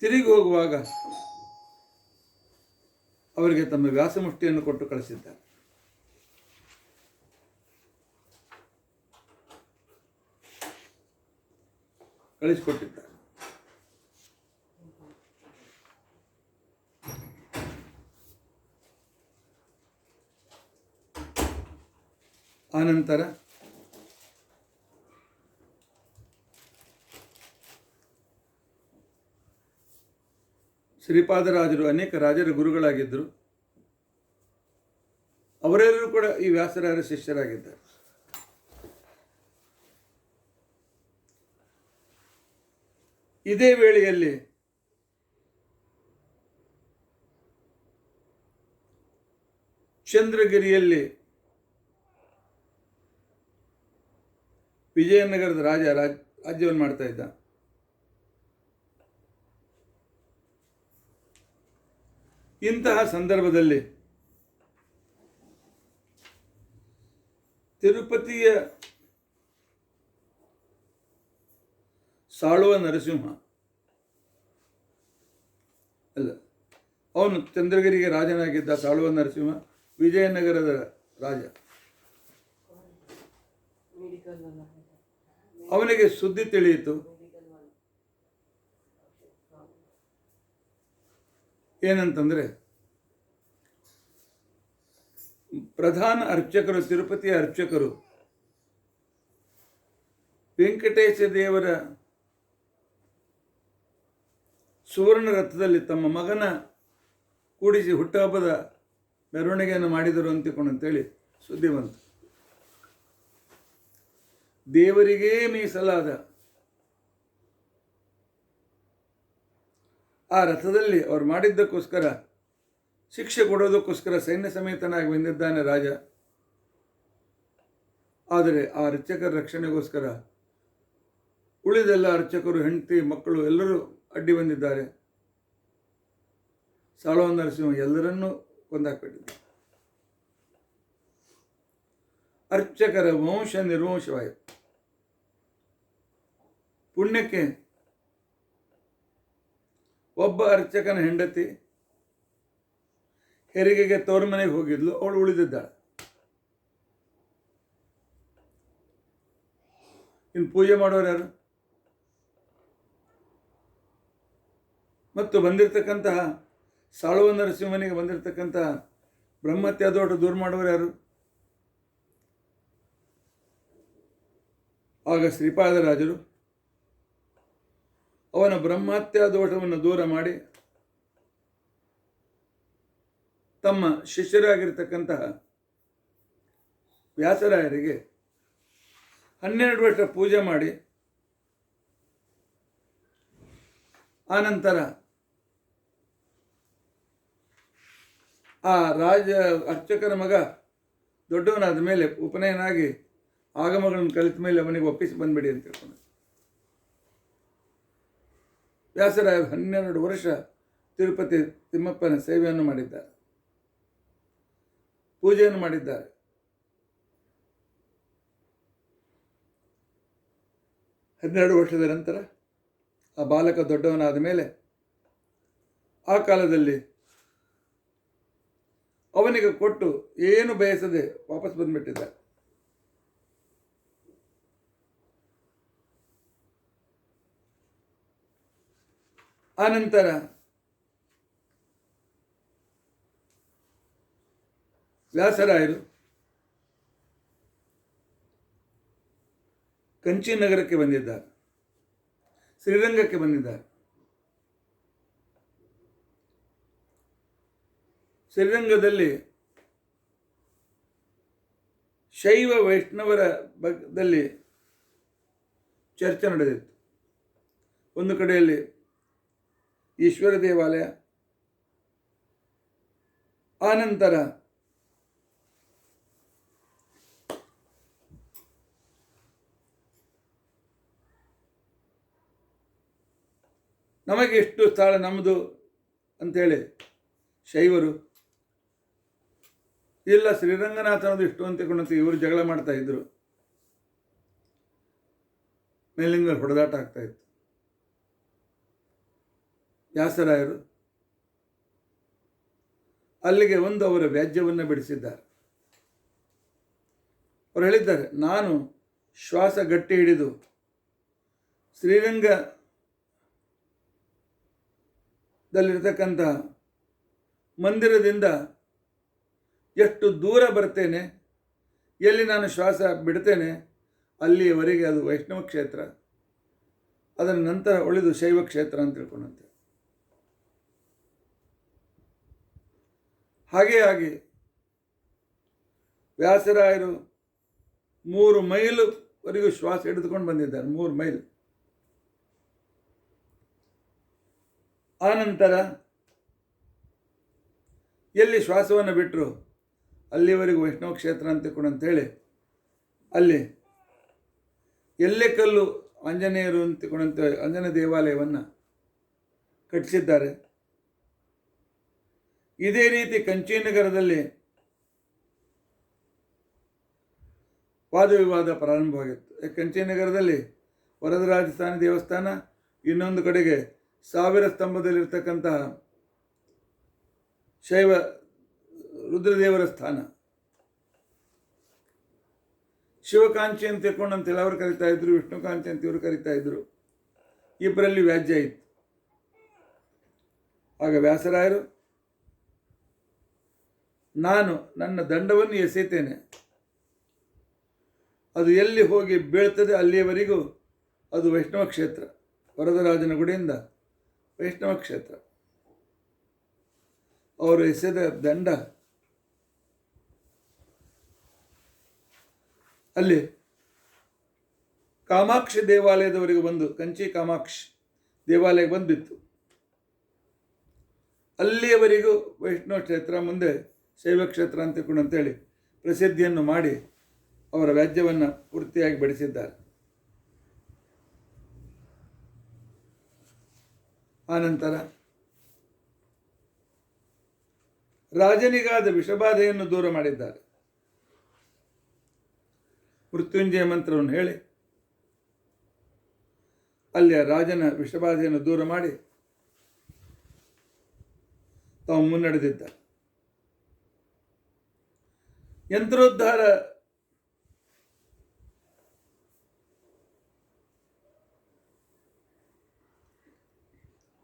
ತಿರುಗಿ ಹೋಗುವಾಗ ಅವರಿಗೆ ತಮ್ಮ ವ್ಯಾಸಮುಷ್ಟಿಯನ್ನು ಕೊಟ್ಟು ಕಳಿಸಿದ್ದಾರೆ. ಕಳಿಸಿಕೊಟ್ಟಿದ್ದಾರೆ. ಆನಂತರ ಶ್ರೀಪಾದರಾಜರು ಅನೇಕ ರಾಜರ ಗುರುಗಳಾಗಿದ್ದರು. ಅವರೆಲ್ಲರೂ ಕೂಡ ಈ ವ್ಯಾಸರಾಯರ ಶಿಷ್ಯರಾಗಿದ್ದಾರೆ. ಇದೇ ವೇಳೆಯಲ್ಲಿ ಚಂದ್ರಗಿರಿಯಲ್ಲಿ ವಿಜಯನಗರದ ರಾಜ್ಯವನ್ನು ಮಾಡ್ತಾ ಇದ್ದ. ಇಂತಹ ಸಂದರ್ಭದಲ್ಲಿ ತಿರುಪತಿಯ ಸಾಳುವ ನರಸಿಂಹ ಅಲ್ಲ, ಅವನು ಚಂದ್ರಗಿರಿಗೆ ರಾಜನಾಗಿದ್ದ. ಸಾಳುವ ನರಸಿಂಹ ವಿಜಯನಗರದ ರಾಜ. ಅವನಿಗೆ ಸುದ್ದಿ ತಿಳಿಯಿತು. ಏನಂತಂದ್ರೆ, ಪ್ರಧಾನ ಅರ್ಚಕರು, ತಿರುಪತಿಯ ಅರ್ಚಕರು ವೆಂಕಟೇಶ ದೇವರ ಸುವರ್ಣ ರಥದಲ್ಲಿ ತಮ್ಮ ಮಗನ ಕೂಡಿಸಿ ಹುಟ್ಟುಹಬ್ಬದ ಮೆರವಣಿಗೆಯನ್ನು ಮಾಡಿದರು ಅಂತೇಳಿ ಸುದ್ದಿ ಬಂತು. ದೇವರಿಗೇ ಮೀಸಲಾದ ಆ ರಥದಲ್ಲಿ ಅವರು ಮಾಡಿದ್ದಕ್ಕೋಸ್ಕರ ಶಿಕ್ಷೆ ಕೊಡೋದಕ್ಕೋಸ್ಕರ ಸೈನ್ಯ ಸಮೇತನಾಗಿ ಬಂದಿದ್ದಾನೆ ರಾಜ. ಆದರೆ ಆ ಅರ್ಚಕರ ರಕ್ಷಣೆಗೋಸ್ಕರ ಉಳಿದೆಲ್ಲ ಅರ್ಚಕರು, ಹೆಂಡತಿ, ಮಕ್ಕಳು ಎಲ್ಲರೂ ಅಡ್ಡಿ ಬಂದಿದ್ದಾರೆ. ಸಾಳುವ ನರಸಿಂಹ ಎಲ್ಲರನ್ನೂ ಕೊಂದಾಕ್ಬಿಟ್ಟಿದ್ದಾರೆ. ಅರ್ಚಕರ ವಂಶ ನಿರ್ವಂಶವಾಯಿತು. ಪುಣ್ಯಕ್ಕೆ ಒಬ್ಬ ಅರ್ಚಕನ ಹೆಂಡತಿ ಹೆರಿಗೆಗೆ ತವರು ಮನೆಗೆ ಹೋಗಿದ್ಲು, ಅವಳು ಉಳಿದಿದ್ದಾಳೆ. ಇನ್ನು ಪೂಜೆ ಮಾಡೋರು ಯಾರು? ಮತ್ತು ಬಂದಿರತಕ್ಕಂತಹ ಸಾಳುವ ನರಸಿಂಹನಿಗೆ ಬಂದಿರತಕ್ಕಂತಹ ಬ್ರಹ್ಮತ್ಯಾದೋಟ ದೂರ ಮಾಡೋರು ಯಾರು? ಆಗ ಶ್ರೀಪಾದರಾಜರು ಅವನ ಬ್ರಹ್ಮತ್ಯಾದೋಷವನ್ನು ದೂರ ಮಾಡಿ ತಮ್ಮ ಶಿಷ್ಯರಾಗಿರ್ತಕ್ಕಂತಹ ವ್ಯಾಸರಾಯರಿಗೆ 12 ವರ್ಷ ಪೂಜೆ ಮಾಡಿ, ಆನಂತರ ಆ ರಾಜ ಅರ್ಚಕನ ಮಗ ದೊಡ್ಡವನಾದ ಮೇಲೆ ಉಪನಯನಾಗಿ ಆಗಮಗಳನ್ನು ಕಲಿತ ಮೇಲೆ ಅವನಿಗೆ ಒಪ್ಪಿಸಿ ಬಂದ್ಬಿಡಿ ಅಂತ ಹೇಳ್ಕೊಂಡು ವ್ಯಾಸರಾಯ 12 ವರ್ಷ ತಿರುಪತಿ ತಿಮ್ಮಪ್ಪನ ಸೇವೆಯನ್ನು ಮಾಡಿದ್ದಾರೆ, ಪೂಜೆಯನ್ನು ಮಾಡಿದ್ದಾರೆ. ಹನ್ನೆರಡು ವರ್ಷದ ನಂತರ ಆ ಬಾಲಕ ದೊಡ್ಡವನಾದ ಮೇಲೆ ಆ ಕಾಲದಲ್ಲಿ ಅವನಿಗೆ ಕೊಟ್ಟು ಏನು ಬಯಸದೆ ವಾಪಸ್ ಬಂದ್ಬಿಟ್ಟಿದ್ದಾರೆ. ಆನಂತರ ವ್ಯಾಸರಾಯರು ಕಂಚಿ ನಗರಕ್ಕೆ ಬಂದಿದ್ದಾರೆ, ಶ್ರೀರಂಗಕ್ಕೆ ಬಂದಿದ್ದಾರೆ. ಶ್ರೀರಂಗದಲ್ಲಿ ಶೈವ ವೈಷ್ಣವರ ಬಗ್ಗದಲ್ಲಿ ಚರ್ಚೆ ನಡೆದಿತ್ತು. ಒಂದು ಕಡೆಯಲ್ಲಿ ಈಶ್ವರ ದೇವಾಲಯ, ಆನಂತರ ನಮಗೆ ಎಷ್ಟು ಸ್ಥಳ ನಮ್ಮದು ಅಂಥೇಳಿ ಶೈವರು, ಇಲ್ಲ ಶ್ರೀರಂಗನಾಥನದು ಇಷ್ಟು ಅಂತ ಇವರು ಜಗಳ ಮಾಡ್ತಾ ಇದ್ರು. ಮೇಲಿಂದ ಹೊಡೆದಾಟ ಆಗ್ತಾ ಇತ್ತು. ವ್ಯಾಸರಾಯರು ಅಲ್ಲಿಗೆ ಒಂದು ಅವರ ವ್ಯಾಜ್ಯವನ್ನು ಬಿಡಿಸಿದ್ದಾರೆ. ಅವರು ಹೇಳಿದ್ದಾರೆ, ನಾನು ಶ್ವಾಸ ಗಟ್ಟಿ ಹಿಡಿದು ಶ್ರೀರಂಗದಲ್ಲಿರ್ತಕ್ಕಂಥ ಮಂದಿರದಿಂದ ಎಷ್ಟು ದೂರ ಬರ್ತೇನೆ, ಎಲ್ಲಿ ನಾನು ಶ್ವಾಸ ಬಿಡ್ತೇನೆ ಅಲ್ಲಿಯವರೆಗೆ ಅದು ವೈಷ್ಣವ ಕ್ಷೇತ್ರ, ಅದರ ನಂತರ ಉಳಿದು ಶೈವ ಕ್ಷೇತ್ರ ಅಂತ ತಿಳ್ಕೊಂಡಂತೆ. ಹಾಗೆ ವ್ಯಾಸರಾಯರು 3 ಮೈಲುವರೆಗೂ ಶ್ವಾಸ ಹಿಡಿದುಕೊಂಡು ಬಂದಿದ್ದಾರೆ. 3 ಮೈಲ್. ಆನಂತರ ಎಲ್ಲಿ ಶ್ವಾಸವನ್ನು ಬಿಟ್ಟರು ಅಲ್ಲಿವರೆಗೂ ವೈಷ್ಣವ ಕ್ಷೇತ್ರ ಅಂತೇಳಿ ಅಲ್ಲಿ ಎಲ್ಲೆಕಲ್ಲು ಆಂಜನೇಯರು ಅಂತಿಕೊಂಡಂತೆ ಆಂಜನೇಯ ದೇವಾಲಯವನ್ನು ಕಟ್ಟಿಸಿದ್ದಾರೆ. ಇದೇ ರೀತಿ ಕಂಚೀನಗರದಲ್ಲಿ ವಾದವಿವಾದ ಪ್ರಾರಂಭವಾಗಿತ್ತು. ಕಂಚೀನಗರದಲ್ಲಿ ವರದರಾಜಸ್ವಾಮಿ ದೇವಸ್ಥಾನ, ಇನ್ನೊಂದು ಕಡೆಗೆ 1000 ಸ್ತಂಭದಲ್ಲಿರ್ತಕ್ಕಂತಹ ಶೈವ ರುದ್ರದೇವರ ಸ್ಥಾನ, ಶಿವಕಾಂಚಿ ಅಂತ ತಿಳ್ಕೊಂಡಂತೇಳಿ ಅವರು ಕರಿತಾ ಇದ್ರು, ವಿಷ್ಣುಕಾಂಚಿ ಅಂತ ಇವರು ಕರಿತಾ ಇದ್ರು. ಇಬ್ಬರಲ್ಲಿ ವ್ಯಾಜ್ಯ ಇತ್ತು. ಆಗ ವ್ಯಾಸರಾಯರು, ನಾನು ನನ್ನ ದಂಡವನ್ನು ಎಸೆತೇನೆ, ಅದು ಎಲ್ಲಿ ಹೋಗಿ ಬೀಳ್ತದೆ ಅಲ್ಲಿಯವರೆಗೂ ಅದು ವೈಷ್ಣವ ಕ್ಷೇತ್ರ, ವರದರಾಜನ ಗುಡಿಯಿಂದ ವೈಷ್ಣವ ಕ್ಷೇತ್ರ. ಅವರು ಎಸೆದ ದಂಡ ಅಲ್ಲಿ ಕಾಮಾಕ್ಷಿ ದೇವಾಲಯದವರೆಗೂ ಬಂದು, ಕಂಚಿ ಕಾಮಾಕ್ಷಿ ದೇವಾಲಯಕ್ಕೆ ಬಂದಿತ್ತು. ಅಲ್ಲಿಯವರೆಗೂ ವೈಷ್ಣವ ಕ್ಷೇತ್ರ, ಮುಂದೆ ಶೈವ ಕ್ಷೇತ್ರ ಅಂತೇಳಿ ಪ್ರಸಿದ್ಧಿಯನ್ನು ಮಾಡಿ ಅವರ ವ್ಯಾಜ್ಯವನ್ನು ಪೂರ್ತಿಯಾಗಿ ಬಡಿಸಿದ್ದಾರೆ. ಆನಂತರ ರಾಜನಿಗಾದ ವಿಷಬಾಧೆಯನ್ನು ದೂರ ಮಾಡಿದ್ದಾರೆ. ಮೃತ್ಯುಂಜಯ ಮಂತ್ರವನ್ನು ಹೇಳಿ ಅಲ್ಲಿಯ ರಾಜನ ವಿಷಬಾಧೆಯನ್ನು ದೂರ ಮಾಡಿ ತಾವು ಮುನ್ನಡೆದಿದ್ದಾರೆ. ಯಂತ್ರೋದ್ಧಾರ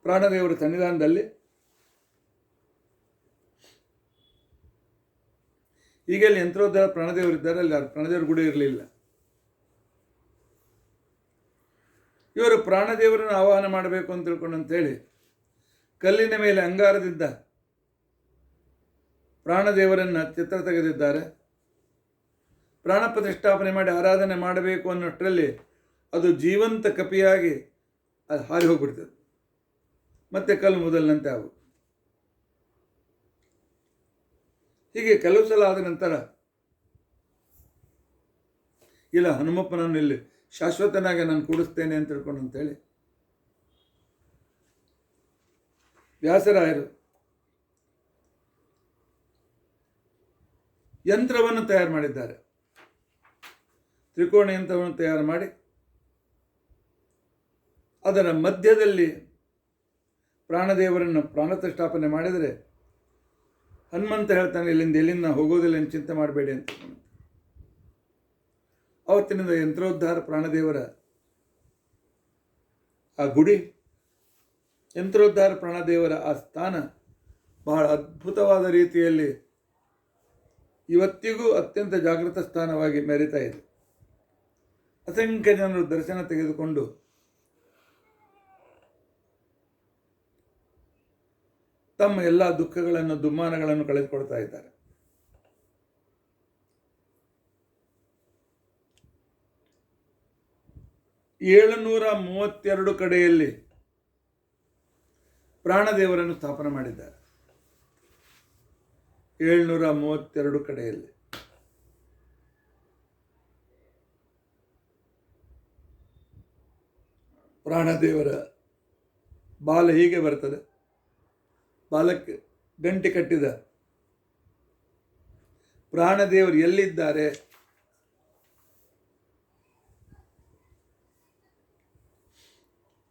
ಪ್ರಾಣದೇವರ ಸನ್ನಿಧಾನದಲ್ಲಿ ಈಗ ಅಲ್ಲಿ ಯಂತ್ರೋದ್ಧಾರ ಪ್ರಾಣದೇವರಿದ್ದಾರೆ, ಅಲ್ಲಿ ಪ್ರಾಣದೇವರ ಗುಡಿ ಇರಲಿಲ್ಲ. ಇವರು ಪ್ರಾಣದೇವರನ್ನು ಆವಾಹನ ಮಾಡಬೇಕು ಅಂತ ತಿಳ್ಕೊಂಡಂತೇಳಿ ಕಲ್ಲಿನ ಮೇಲೆ ಅಂಗಾರದಿಂದ ಪ್ರಾಣದೇವರನ್ನು ಚಿತ್ರ ತೆಗೆದಿದ್ದಾರೆ. ಪ್ರಾಣ ಪ್ರತಿಷ್ಠಾಪನೆ ಮಾಡಿ ಆರಾಧನೆ ಮಾಡಬೇಕು ಅನ್ನೋಷ್ಟರಲ್ಲಿ ಅದು ಜೀವಂತ ಕಪಿಯಾಗಿ ಅದು ಹಾರಿ ಹೋಗ್ಬಿಡ್ತದೆ, ಮತ್ತೆ ಕಲ್ಲು ಮೊದಲಿನಂತೆ ಆಗ. ಹೀಗೆ ಕೆಲವು ಸಲ ಆದ ನಂತರ ಇಲ್ಲ, ಹನುಮಪ್ಪನನ್ನು ಇಲ್ಲಿ ಶಾಶ್ವತನಾಗಿ ನಾನು ಕೂಡಿಸ್ತೇನೆ ಅಂತ ತಿಳ್ಕೊಂಡು ಅಂತೇಳಿ ವ್ಯಾಸರಾಯರು ಯಂತ್ರವನ್ನು ತಯಾರು ಮಾಡಿದ್ದಾರೆ. ತ್ರಿಕೋಣ ಯಂತ್ರವನ್ನು ತಯಾರು ಮಾಡಿ ಅದರ ಮಧ್ಯದಲ್ಲಿ ಪ್ರಾಣದೇವರನ್ನು ಪ್ರಾಣಪ್ರತಿಷ್ಠಾಪನೆ ಮಾಡಿದರೆ ಹನುಮಂತ ಹೇಳ್ತಾನೆ, ಎಲ್ಲಿಂದ ಹೋಗೋದಿಲ್ಲ ಅಂತ ಚಿಂತೆ ಮಾಡಬೇಡಿ ಅಂತ. ಅವತ್ತಿನಿಂದ ಯಂತ್ರೋದ್ಧಾರ ಪ್ರಾಣದೇವರ ಆ ಗುಡಿ, ಯಂತ್ರೋದ್ಧಾರ ಪ್ರಾಣದೇವರ ಆ ಸ್ಥಾನ ಬಹಳ ಅದ್ಭುತವಾದ ರೀತಿಯಲ್ಲಿ ಇವತ್ತಿಗೂ ಅತ್ಯಂತ ಜಾಗೃತ ಸ್ಥಾನವಾಗಿ ಮೆರೀತಾ ಇದೆ. ಅಸಂಖ್ಯ ಜನರು ದರ್ಶನ ತೆಗೆದುಕೊಂಡು ತಮ್ಮ ಎಲ್ಲ ದುಃಖಗಳನ್ನು, ದುಮ್ಮಾನಗಳನ್ನು ಕಳೆದುಕೊಳ್ತಾ ಇದ್ದಾರೆ. ಏಳುನೂರ 32 ಕಡೆಯಲ್ಲಿ ಪ್ರಾಣದೇವರನ್ನು ಸ್ಥಾಪನೆ ಮಾಡಿದ್ದಾರೆ. 732 ಕಡೆಯಲ್ಲಿ ಪ್ರಾಣದೇವರ ಬಾಲ ಹೀಗೆ ಬರ್ತದೆ. ಬಾಲಕ್ಕೆ ಗಂಟೆ ಕಟ್ಟಿದ ಪ್ರಾಣದೇವರು ಎಲ್ಲಿದ್ದಾರೆ,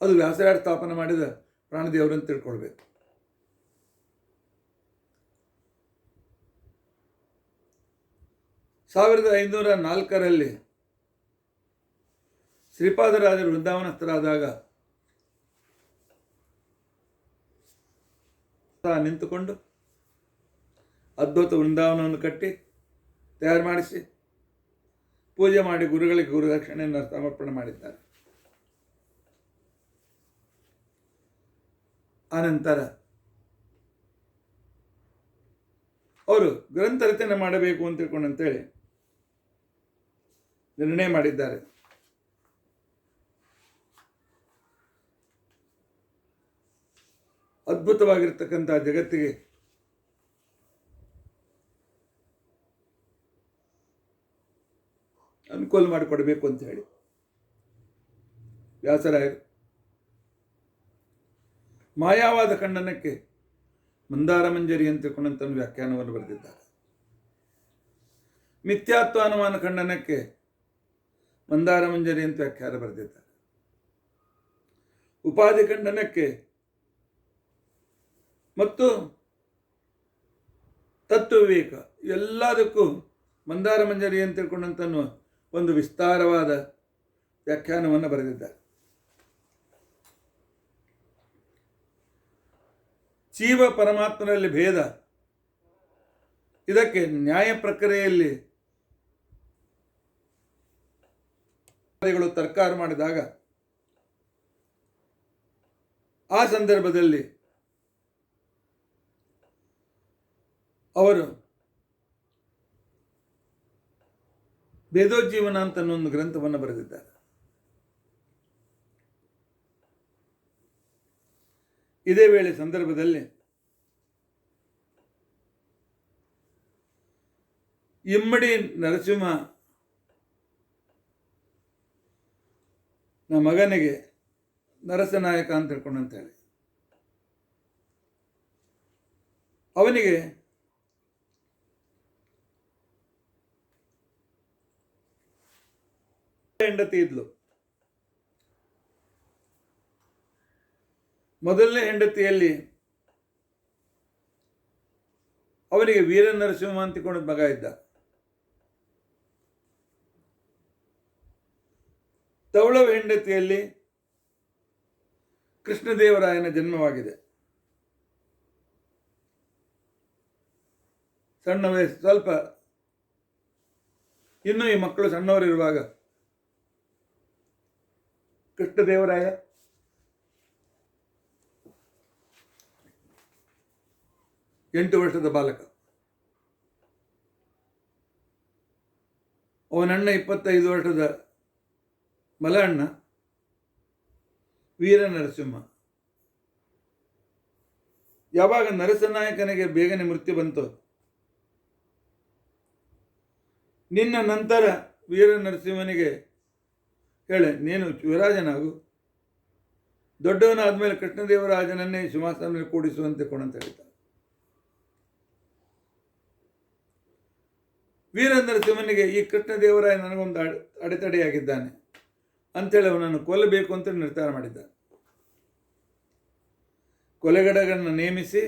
ಅದು ವ್ಯಾಸರಾಯರು ಸ್ಥಾಪನೆ ಮಾಡಿದ ಪ್ರಾಣದೇವರನ್ನು ತಿಳ್ಕೊಳ್ಬೇಕು. ಸಾವಿರದ 504 ಶ್ರೀಪಾದರಾಜರು ವೃಂದಾವನಸ್ಥರಾದಾಗ ನಿಂತುಕೊಂಡು ಅದ್ಭುತ ವೃಂದಾವನವನ್ನು ಕಟ್ಟಿ ತಯಾರು ಮಾಡಿಸಿ ಪೂಜೆ ಮಾಡಿ ಗುರುಗಳಿಗೆ ಗುರುದಕ್ಷಿಣೆಯನ್ನು ಸಮರ್ಪಣೆ ಮಾಡಿದ್ದಾರೆ. ಆನಂತರ ಅವರು ಗ್ರಂಥ ರಚನೆ ಮಾಡಬೇಕು ಅಂತ ತಿಳ್ಕೊಂಡಂತೇಳಿ ನಿರ್ಣಯ ಮಾಡಿದ್ದಾರೆ. ಅದ್ಭುತವಾಗಿರ್ತಕ್ಕಂಥ ಜಗತ್ತಿಗೆ ಅನುಕೂಲ ಮಾಡಿಕೊಡಬೇಕು ಅಂತ ಹೇಳಿ ವ್ಯಾಸರಾಯರು ಮಾಯಾವಾದ ಖಂಡನಕ್ಕೆ ಮಂದಾರ ಮಂಜರಿ ಅಂತ ತಿಳ್ಕೊಂಡಂತ ವ್ಯಾಖ್ಯಾನವನ್ನು ಬರೆದಿದ್ದಾರೆ. ಮಿಥ್ಯಾತ್ವಾನುಮಾನ ಖಂಡನಕ್ಕೆ ಮಂದಾರ ಮಂಜರಿ ಅಂತ ವ್ಯಾಖ್ಯಾನ ಬರೆದಿದ್ದಾರೆ. ಉಪಾಧಿ ಖಂಡನಕ್ಕೆ ಮತ್ತು ತತ್ವ ವಿವೇಕ ಎಲ್ಲದಕ್ಕೂ ಮಂದಾರ ಮಂಜರಿ ಅಂತ ತಿಳ್ಕೊಂಡಂತ ಒಂದು ವಿಸ್ತಾರವಾದ ವ್ಯಾಖ್ಯಾನವನ್ನು ಬರೆದಿದ್ದಾರೆ. ಜೀವ ಪರಮಾತ್ಮನಲ್ಲಿ ಭೇದ, ಇದಕ್ಕೆ ನ್ಯಾಯ ಪ್ರಕ್ರಿಯೆಯಲ್ಲಿ ತರ್ಕಾರ ಮಾಡಿದಾಗ ಆ ಸಂದರ್ಭದಲ್ಲಿ ಅವರು ಭೇದೋಜ್ಜೀವನ ಅಂತ ಒಂದು ಗ್ರಂಥವನ್ನು ಬರೆದಿದ್ದಾರೆ. ಇದೇ ವೇಳೆ ಸಂದರ್ಭದಲ್ಲಿ ಇಮ್ಮಡಿ ನರಸಿಂಹ ನಮ್ಮ ಮಗನಿಗೆ ನರಸನಾಯಕ ಅಂತ ಹೇಳ್ಕೊಂಡಂತೇಳಿ ಅವನಿಗೆ ಹೆಂಡತಿ ಇದ್ಲು. ಮೊದಲನೇ ಹೆಂಡತಿಯಲ್ಲಿ ಅವನಿಗೆ ವೀರ ನರಸಿಂಹ ಅಂತಿಕೊಂಡ ಮಗ ಇದ್ದ. ತವಳವ ಹೆಂಡತಿಯಲ್ಲಿ ಕೃಷ್ಣದೇವರಾಯನ ಜನ್ಮವಾಗಿದೆ. ಸಣ್ಣ ವಯಸ್ಸು, ಸ್ವಲ್ಪ ಇನ್ನೂ ಈ ಮಕ್ಕಳು ಸಣ್ಣವರಿರುವಾಗ ಕೃಷ್ಣದೇವರಾಯ ಎಂಟು ವರ್ಷದ ಬಾಲಕ, ಅವನಣ್ಣ 25 ವರ್ಷದ ಮಲಣ್ಣ ವೀರ ನರಸಿಂಹ. ಯಾವಾಗ ನರಸನಾಯಕನಿಗೆ ಬೇಗನೆ ಮೃತ್ಯು ಬಂತು, ನಿನ್ನ ನಂತರ ವೀರ ನರಸಿಂಹನಿಗೆ ಹೇಳೆ, ನೀನು ಯುವರಾಜನಾಗು, ದೊಡ್ಡವನಾದ್ಮೇಲೆ ಕೃಷ್ಣದೇವರಾಜನನ್ನೇ ಸಿಂಹಾಸನದಲ್ಲಿ ಕೂಡಿಸುವಂತೆ ಕೊಡಂತ ಹೇಳ್ತಾರೆ. ವೀರ ನರಸಿಂಹನಿಗೆ ಈ ಕೃಷ್ಣದೇವರಾಯ ನನಗೊಂದು ಅಡೆತಡೆಯಾಗಿದ್ದಾನೆ ಅಂತೇಳಿ ಅವನನ್ನು ಕೊಲ್ಲಬೇಕು ಅಂತ ನಿರ್ಧಾರ ಮಾಡಿದ್ದ. ಕೊಲೆಗಡಗನ್ನು ನೇಮಿಸಿ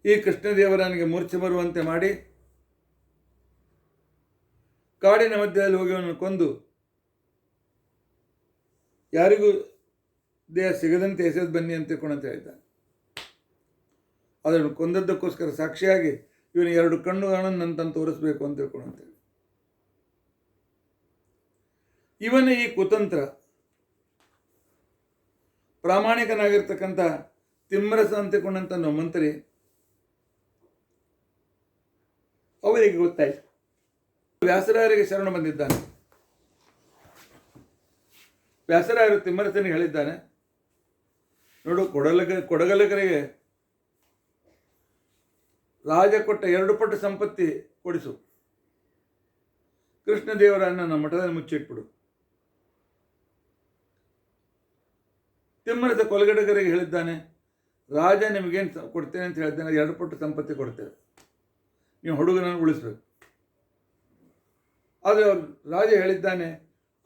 ಈ ಕೃಷ್ಣದೇವರಾಯನಿಗೆ ಮೂರ್ಛೆ ಬರುವಂತೆ ಮಾಡಿ ಕಾಡಿನ ಮಧ್ಯದಲ್ಲಿ ಹೋಗಿ ಅವನನ್ನು ಕೊಂದು ಯಾರಿಗೂ ದೇಹ ಸಿಗದಂತೆ ಎಸೆದು ಬನ್ನಿ ಅಂತ ತಿಳ್ಕೊಂಡಂತ ಹೇಳ್ತಾನೆ. ಅದನ್ನು ಕೊಂದದ್ದಕ್ಕೋಸ್ಕರ ಸಾಕ್ಷಿಯಾಗಿ ಇವನು 2 ಕಣ್ಣುಗಳನ್ನು ನನ್ನ ತೋರಿಸ್ಬೇಕು ಅಂತ ತಿಳ್ಕೊಂಡಂತೇಳಿ ಇವನ ಈ ಕುತಂತ್ರ ಪ್ರಾಮಾಣಿಕನಾಗಿರ್ತಕ್ಕಂಥ ತಿಮ್ಮರಸ ಅಂತಿಕೊಂಡಂತ ಮಂತ್ರಿ ಅವರಿಗೆ ಗೊತ್ತಾಯಿತು. ವ್ಯಾಸರಾಯರಿಗೆ ಶರಣ ಬಂದಿದ್ದಾನೆ. ವ್ಯಾಸರಾಯರು ತಿಮ್ಮರಸನಿಗೆ ಹೇಳಿದ್ದಾನೆ, ನೋಡು, ಕೊಡಗಲಗರಿಗೆ ರಾಜ ಕೊಟ್ಟ 2 ಪಟ್ಟು ಸಂಪತ್ತಿ ಕೊಡಿಸು, ಕೃಷ್ಣದೇವರನ್ನ ನಮ್ಮ ಮಠದಲ್ಲಿ ಮುಚ್ಚಿಟ್ಬಿಡು. ತಿಮ್ಮರಸ ಕೊಲಗಡಗರಿಗೆ ಹೇಳಿದ್ದಾನೆ, ರಾಜ ನಿಮಗೇನು ಕೊಡ್ತೇನೆ ಅಂತ ಹೇಳಿದ್ದಾನೆ, 2 ಪಟ್ಟು ಸಂಪತ್ತಿ ಕೊಡ್ತೇವೆ, ನೀವು ಹುಡುಗನನ್ನು ಉಳಿಸ್ಬೇಕು. ಆದರೆ ರಾಜ ಹೇಳಿದ್ದಾನೆ,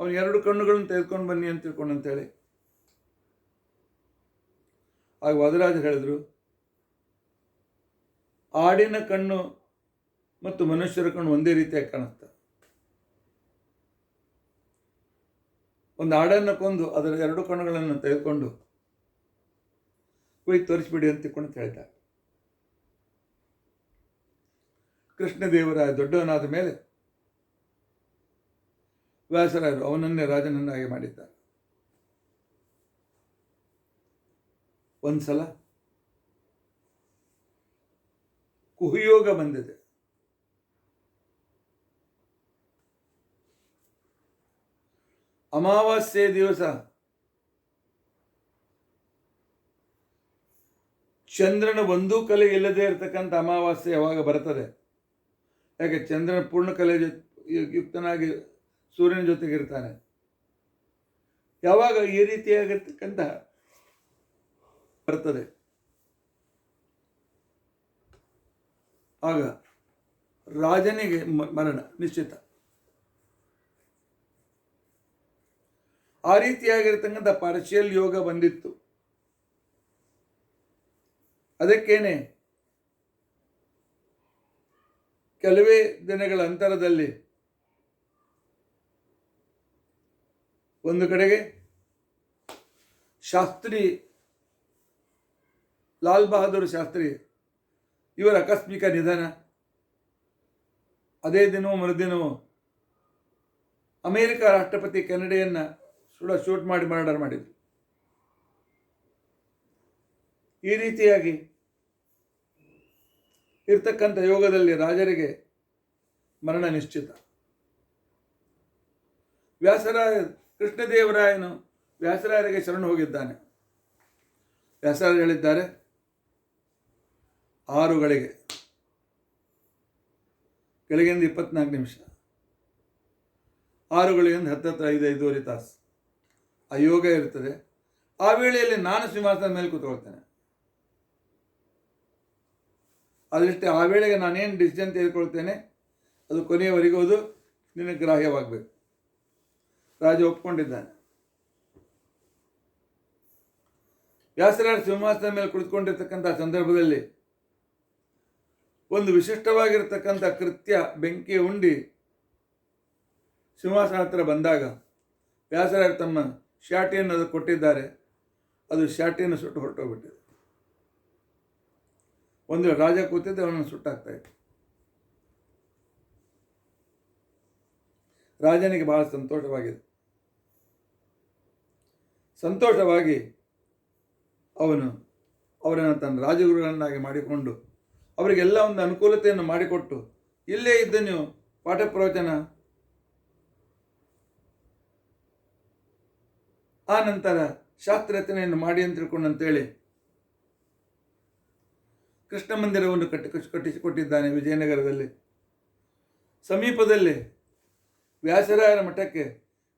ಅವನು 2 ಕಣ್ಣುಗಳನ್ನು ತೆಗೆದುಕೊಂಡು ಬನ್ನಿ ಅಂತ ತಿಳ್ಕೊಂಡಂತೇಳಿ. ಆಗ ವದರಾಜ ಹೇಳಿದ್ರು, ಆಡಿನ ಕಣ್ಣು ಮತ್ತು ಮನುಷ್ಯರ ಕಣ್ಣು ಒಂದೇ ರೀತಿಯಾಗಿ ಕಾಣುತ್ತೆ. ಒಂದು ಆಡನ್ನು ಕೊಂದು ಅದರ 2 ಕಣ್ಣುಗಳನ್ನು ತೆಗೆದುಕೊಂಡು ಹೋಗಿ ತೋರಿಸ್ಬಿಡಿ ಅಂತ ತಿಳ್ಕೊಂಡು ಹೇಳ್ತಾರೆ. ಕೃಷ್ಣದೇವರಾಯ ದೊಡ್ಡವನಾದ ಮೇಲೆ ವ್ಯಾಸರಾಯರು ಅವನನ್ನೇ ರಾಜನನ್ನಾಗಿ ಮಾಡಿದ್ದಾರೆ. ಒಂದು ಸಲ ಕುಹಯೋಗ ಬಂದಿದೆ. ಅಮಾವಾಸ್ಯೆ ದಿವಸ ಚಂದ್ರನ ಒಂದೂ ಕಲೆ ಇಲ್ಲದೆ ಇರತಕ್ಕಂಥ ಅಮಾವಾಸ್ಯೆ ಯಾವಾಗ ಬರ್ತದೆ, ಯಾಕೆ ಚಂದ್ರನ ಪೂರ್ಣ ಕಲೆ ಯುಕ್ತನಾಗಿ ಸೂರ್ಯನ ಜೊತೆಗಿರ್ತಾನೆ, ಯಾವಾಗ ಈ ರೀತಿಯಾಗಿರ್ತಕ್ಕಂಥ ಬರ್ತದೆ ಆಗ ರಾಜನಿಗೆ ಮರಣ ನಿಶ್ಚಿತ. ಆ ರೀತಿಯಾಗಿರ್ತಕ್ಕಂಥ ಪಾರ್ಷಿಯಲ್ ಯೋಗ ಬಂದಿತ್ತು. ಅದಕ್ಕೇನೆ ಕೆಲವೇ ದಿನಗಳ ಅಂತರದಲ್ಲಿ ಒಂದು ಕಡೆಗೆ ಶಾಸ್ತ್ರಿ ಲಾಲ್ ಬಹದ್ದೂರ್ ಶಾಸ್ತ್ರಿ ಇವರ ಆಕಸ್ಮಿಕ ನಿಧನ. ಅದೇ ದಿನವೂ ಮರುದಿನವೂ ಅಮೇರಿಕ ರಾಷ್ಟ್ರಪತಿ ಕೆನಡಿಯನ್ನು ಶೂಟ್ ಮಾಡಿ ಮರ್ಡರ್ ಮಾಡಿದರು. ಈ ರೀತಿಯಾಗಿ ಇರ್ತಕ್ಕಂಥ ಯೋಗದಲ್ಲಿ ರಾಜರಿಗೆ ಮರಣ ನಿಶ್ಚಿತ. ಕೃಷ್ಣದೇವರಾಯನು ವ್ಯಾಸರಾಯರಿಗೆ ಶರಣು ಹೋಗಿದ್ದಾನೆ. ವ್ಯಾಸರಾಯರು ಹೇಳಿದ್ದಾರೆ 6 ಗಳಿಗೆ ಬೆಳಗಿಂದ 24 ನಿಮಿಷ, 6 ಗಳಿಂದ 5:05 ತಾಸು ಆ ಯೋಗ ಇರ್ತದೆ. ಆ ವೇಳೆಯಲ್ಲಿ ನಾನು ಸಿಂಹಾಸನದ ಮೇಲೆ ಕೂತ್ಕೊಳ್ತೇನೆ. ಅದಷ್ಟೇ, ಆ ವೇಳೆಗೆ ನಾನೇನು ಡಿಸಿಷನ್ ತೆಗೆದುಕೊಳ್ತೇನೆ ಅದು ಕೊನೆಯವರೆಗೂ ಅದು ನಿನಗೆ ಗ್ರಾಹ್ಯವಾಗಬೇಕು. ರಾಜ ಒಪ್ಕೊಂಡಿದ್ದಾನೆ. ವ್ಯಾಸರಾಯರು ಸಿಂಹಾಸನದ ಮೇಲೆ ಕುಳಿತುಕೊಂಡಿರ್ತಕ್ಕಂಥ ಸಂದರ್ಭದಲ್ಲಿ ಒಂದು ವಿಶಿಷ್ಟವಾಗಿರ್ತಕ್ಕಂಥ ಕೃತ್ಯ, ಬೆಂಕಿ ಉಂಡಿ ಸಿಂಹಾಸನ ಹತ್ರ ಬಂದಾಗ ವ್ಯಾಸರಾಯರು ತಮ್ಮ ಶಾಟಿಯನ್ನು ಅದು ಕೊಟ್ಟಿದ್ದಾರೆ. ಅದು ಶಾಟಿಯನ್ನು ಸುಟ್ಟು ಹೊರಟೋಗ್ಬಿಟ್ಟಿದೆ. ಒಂದು ರಾಜ ಕೂತಿದ್ದ ಅವನನ್ನು ಸುಟ್ಟಾಗ್ತಾ ಇತ್ತು. ರಾಜನಿಗೆ ಬಹಳ ಸಂತೋಷವಾಗಿದೆ. ಸಂತೋಷವಾಗಿ ಅವರನ್ನು ತನ್ನ ರಾಜಗುರುಗಳನ್ನಾಗಿ ಮಾಡಿಕೊಂಡು ಅವರಿಗೆಲ್ಲ ಒಂದು ಅನುಕೂಲತೆಯನ್ನು ಮಾಡಿಕೊಟ್ಟು, ಇಲ್ಲೇ ಇದ್ದ ನೀವು ಪಾಠ ಪ್ರವಚನ, ಆ ನಂತರ ಶಾಸ್ತ್ರರಚನೆಯನ್ನು ಮಾಡಿ ಅಂತ ತಿಳ್ಕೊಂಡಂತೇಳಿ ಕೃಷ್ಣ ಮಂದಿರವನ್ನು ಕಟ್ಟಿಸಿಕೊಟ್ಟಿದ್ದಾನೆ ವಿಜಯನಗರದಲ್ಲಿ. ಸಮೀಪದಲ್ಲಿ ವ್ಯಾಸರಾಯರ ಮಠಕ್ಕೆ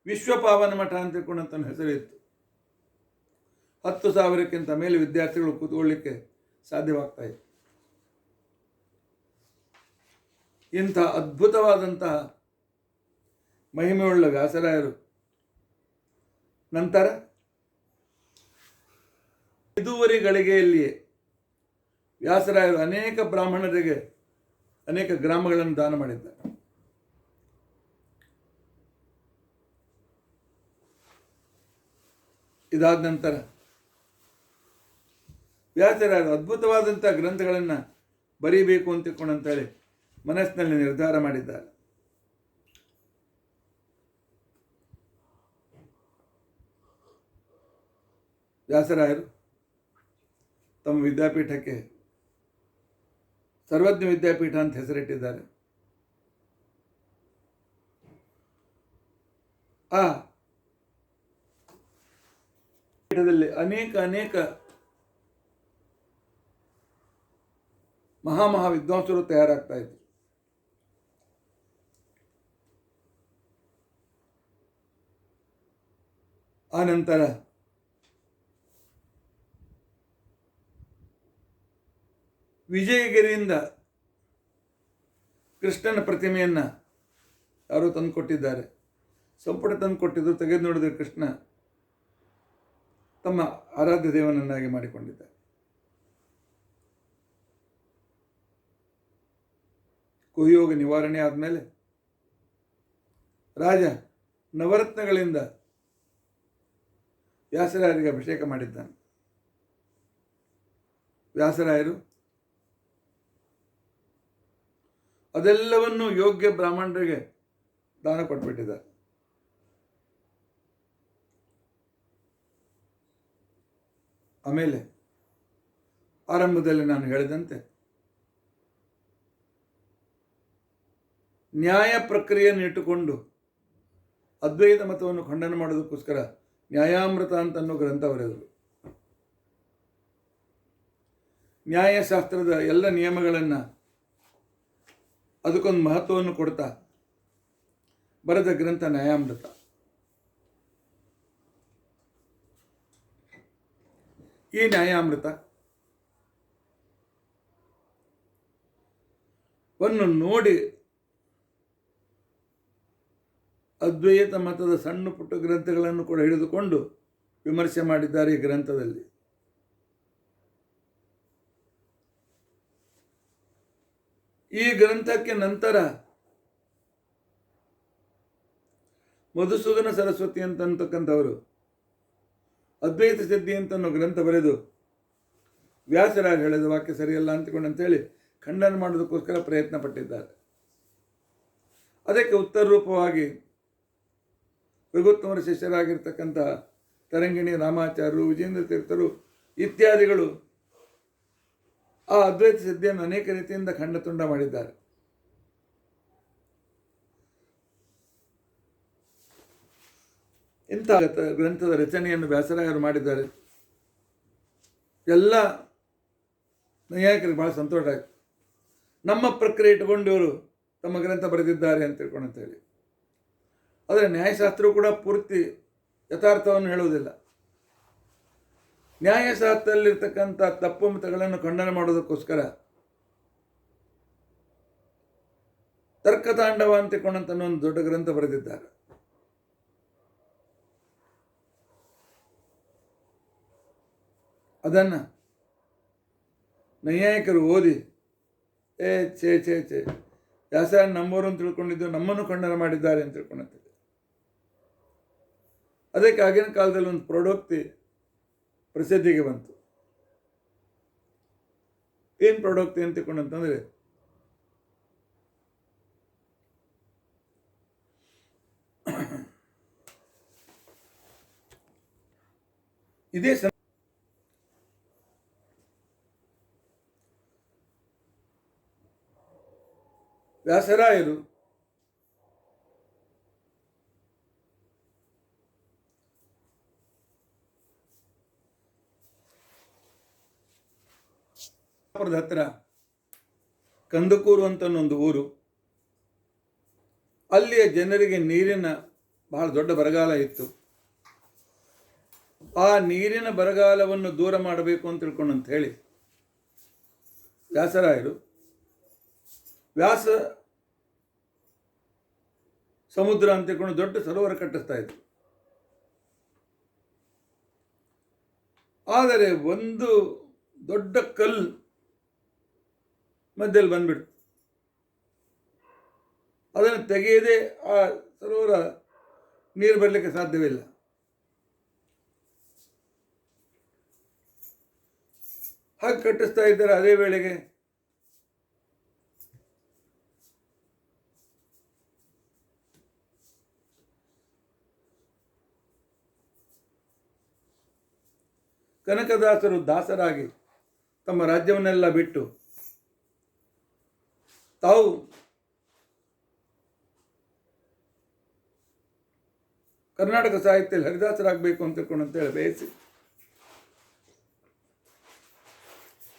ವಿಶ್ವಪಾವನ ಮಠ ಅಂತ ತಿಳ್ಕೊಂಡಂತ ಹೆಸರಿತ್ತು. 10,000ಕ್ಕಿಂತ ಮೇಲೆ ವಿದ್ಯಾರ್ಥಿಗಳು ಕೂತ್ಕೊಳ್ಳಿಕ್ಕೆ ಸಾಧ್ಯವಾಗ್ತಾ ಇತ್ತು. ಇಂಥ ಅದ್ಭುತವಾದಂತಹ ಮಹಿಮೆಯುಳ್ಳ ವ್ಯಾಸರಾಯರು ನಂತರ ಇದುವರೆ ಗಳಿಗೆಯಲ್ಲಿಯೇ ವ್ಯಾಸರಾಯರು ಅನೇಕ ಬ್ರಾಹ್ಮಣರಿಗೆ ಅನೇಕ ಗ್ರಾಮಗಳನ್ನು ದಾನ ಮಾಡಿದ್ದಾರೆ. ಇದಾದ ನಂತರ ವ್ಯಾಸರಾಯರು ಅದ್ಭುತವಾದಂಥ ಗ್ರಂಥಗಳನ್ನು ಬರೀಬೇಕು ಅಂತ ತಿಳ್ಕೊಂಡಂತೇಳಿ ಮನಸ್ಸಿನಲ್ಲಿ ನಿರ್ಧಾರ ಮಾಡಿದ್ದಾರೆ. ವ್ಯಾಸರಾಯರು ತಮ್ಮ ವಿದ್ಯಾಪೀಠಕ್ಕೆ ಸರ್ವಜ್ಞ ವಿದ್ಯಾಪೀಠ ಅಂತ ಹೆಸರಿಟ್ಟಿದ್ದಾರೆ. ಆ ಪೀಠದಲ್ಲಿ ಅನೇಕ ಮಹಾ ವಿದ್ವಾಂಸರು ತಯಾರಾಗ್ತಾ ಇದ್ರು. ಆ ನಂತರ ವಿಜಯಗಿರಿಯಿಂದ ಕೃಷ್ಣನ ಪ್ರತಿಮೆಯನ್ನು ಯಾರೋ ತಂದು ಕೊಟ್ಟಿದ್ದಾರೆ. ಸಂಪುಟ ತಂದು ಕೊಟ್ಟಿದ್ದು ತೆಗೆದು ನೋಡಿದರೆ ಕೃಷ್ಣ ತಮ್ಮ ಆರಾಧ್ಯ ದೇವನನ್ನಾಗಿ ಮಾಡಿಕೊಂಡಿದ್ದಾರೆ. ಕುಹಯೋಗ ನಿವಾರಣೆ ಆದಮೇಲೆ ರಾಜ ನವರತ್ನಗಳಿಂದ ವ್ಯಾಸರಾಯರಿಗೆ ಅಭಿಷೇಕ ಮಾಡಿದ್ದಾನೆ. ವ್ಯಾಸರಾಯರು ಅದೆಲ್ಲವನ್ನು ಯೋಗ್ಯ ಬ್ರಾಹ್ಮಣರಿಗೆ ದಾನ ಕೊಟ್ಬಿಟ್ಟಿದ್ದಾರೆ. ಆಮೇಲೆ ಆರಂಭದಲ್ಲಿ ನಾನು ಹೇಳಿದಂತೆ ನ್ಯಾಯ ಪ್ರಕ್ರಿಯೆಯನ್ನು ಇಟ್ಟುಕೊಂಡು ಅದ್ವೈತ ಮತವನ್ನು ಖಂಡನೆ ಮಾಡೋದಕ್ಕೋಸ್ಕರ ನ್ಯಾಯಾಮೃತ ಅಂತ ಅನ್ನೋ ಗ್ರಂಥ ಬರೆದರು. ನ್ಯಾಯಶಾಸ್ತ್ರದ ಎಲ್ಲ ನಿಯಮಗಳನ್ನು ಅದಕ್ಕೊಂದು ಮಹತ್ವವನ್ನು ಕೊಡ್ತಾ ಬರೆದ ಗ್ರಂಥ ನ್ಯಾಯಾಮೃತ. ಈ ನ್ಯಾಯಾಮೃತ ವನ್ನು ನೋಡಿ ಅದ್ವೈತ ಮತದ ಸಣ್ಣ ಪುಟ್ಟ ಗ್ರಂಥಗಳನ್ನು ಕೂಡ ಹಿಡಿದುಕೊಂಡು ವಿಮರ್ಶೆ ಮಾಡಿದ್ದಾರೆ ಈ ಗ್ರಂಥದಲ್ಲಿ. ಈ ಗ್ರಂಥಕ್ಕೆ ನಂತರ ಮಧುಸೂದನ ಸರಸ್ವತಿ ಅಂತಕ್ಕಂಥವರು ಅದ್ವೈತ ಸಿದ್ಧಿ ಅಂತ ಗ್ರಂಥ ಬರೆದು ವ್ಯಾಸರಾಜ ಹೇಳಿದ ವಾಕ್ಯ ಸರಿಯಲ್ಲ ಅಂತೇಳಿ ಖಂಡನೆ ಮಾಡೋದಕ್ಕೋಸ್ಕರ ಪ್ರಯತ್ನ ಪಟ್ಟಿದ್ದಾರೆ. ಅದಕ್ಕೆ ಉತ್ತರ ರೂಪವಾಗಿ ರಘುತ್ತಮರ ಶಿಷ್ಯರಾಗಿರ್ತಕ್ಕಂಥ ತರಂಗಿಣಿ ರಾಮಾಚಾರ್ಯರು, ವಿಜೇಂದ್ರ ತೀರ್ಥರು ಇತ್ಯಾದಿಗಳು ಆ ಅದ್ವೈತ ಸಿದ್ಧಿಯನ್ನು ಅನೇಕ ರೀತಿಯಿಂದ ಖಂಡತುಂಡ ಮಾಡಿದ್ದಾರೆ. ಇಂಥ ಗ್ರಂಥದ ರಚನೆಯನ್ನು ವ್ಯಾಸರಾಯರು ಮಾಡಿದ್ದಾರೆ. ಎಲ್ಲ ನೈಯಾಯಿಕರಿಗೆ ಭಾಳ ಸಂತೋಷ ಆಯಿತು. ನಮ್ಮ ಪ್ರಕ್ರಿಯೆ ಇಟ್ಟುಕೊಂಡು ಇವರು ತಮ್ಮ ಗ್ರಂಥ ಬರೆದಿದ್ದಾರೆ ಅಂತ ಹೇಳಿ. ಆದರೆ ನ್ಯಾಯಶಾಸ್ತ್ರವು ಕೂಡ ಪೂರ್ತಿ ಯಥಾರ್ಥವನ್ನು ಹೇಳುವುದಿಲ್ಲ. ನ್ಯಾಯಶಾಸ್ತ್ರದಲ್ಲಿರ್ತಕ್ಕಂಥ ತಪ್ಪು ಮತಗಳನ್ನು ಖಂಡನೆ ಮಾಡೋದಕ್ಕೋಸ್ಕರ ತರ್ಕತಾಂಡವ ಅಂತ ಒಂದು ದೊಡ್ಡ ಗ್ರಂಥ ಬರೆದಿದ್ದಾರೆ. ಅದನ್ನು ನೈಯಾಯಿಕರು ಓದಿ ಛೇ ವ್ಯಾಸರಾಯ ನಮ್ಮವರು ಅಂತ ತಿಳ್ಕೊಂಡಿದ್ದು ನಮ್ಮನ್ನು ಖಂಡನೆ ಮಾಡಿದ್ದಾರೆ ಅಂತ ತಿಳ್ಕೊಂಡಂತೆ. ಅದಕ್ಕೆ ಆಗಿನ ಕಾಲದಲ್ಲಿ ಒಂದು ಪ್ರೌಢೋಕ್ತಿ ಪ್ರಸಿದ್ಧಿಗೆ ಬಂತು. ಏನು ಪ್ರೌಢೋಕ್ತಿ ಅಂತ ತಿಳ್ಕೊಂಡಂತಂದರೆ, ಇದೇ ವ್ಯಾಸರಾಯರು ಹತ್ರ ಕಂದಕೂರು ಅಂತ ಒಂದು ಊರು, ಅಲ್ಲಿಯ ಜನರಿಗೆ ನೀರಿನ ಬಹಳ ದೊಡ್ಡ ಬರಗಾಲ ಇತ್ತು. ಆ ನೀರಿನ ಬರಗಾಲವನ್ನು ದೂರ ಮಾಡಬೇಕು ಅಂತ ತಿಳ್ಕೊಂಡಂತ ಹೇಳಿ ವ್ಯಾಸರಾಯರು ವ್ಯಾಸ ಸಮುದ್ರ ಅಂತ ತಿಳ್ಕೊಂಡು ದೊಡ್ಡ ಸರೋವರ ಕಟ್ಟಿಸ್ತಾ ಇದ್ರು. ಆದರೆ ಒಂದು ದೊಡ್ಡ ಕಲ್ಲು ಮಧ್ಯದಲ್ಲಿ ಬಂದ್ಬಿಡ್ತು. ಅದನ್ನು ತೆಗೆಯದೆ ಆ ಸರೋವರ ನೀರು ಬರಲಿಕ್ಕೆ ಸಾಧ್ಯವಿಲ್ಲ. ಹಾಗೆ ಕಟ್ಟಿಸ್ತಾ ಇದ್ದಾರೆ. ಅದೇ ವೇಳೆಗೆ ಕನಕದಾಸರು ದಾಸರಾಗಿ ತಮ್ಮ ರಾಜ್ಯವನ್ನೆಲ್ಲ ಬಿಟ್ಟು ತಾವು ಕರ್ನಾಟಕ ಸಾಹಿತ್ಯದಲ್ಲಿ ಹರಿದಾಸರಾಗಬೇಕು ಅಂತ ತಿಳ್ಕೊಂಡಂತೇಳಿ ಬಯಸಿ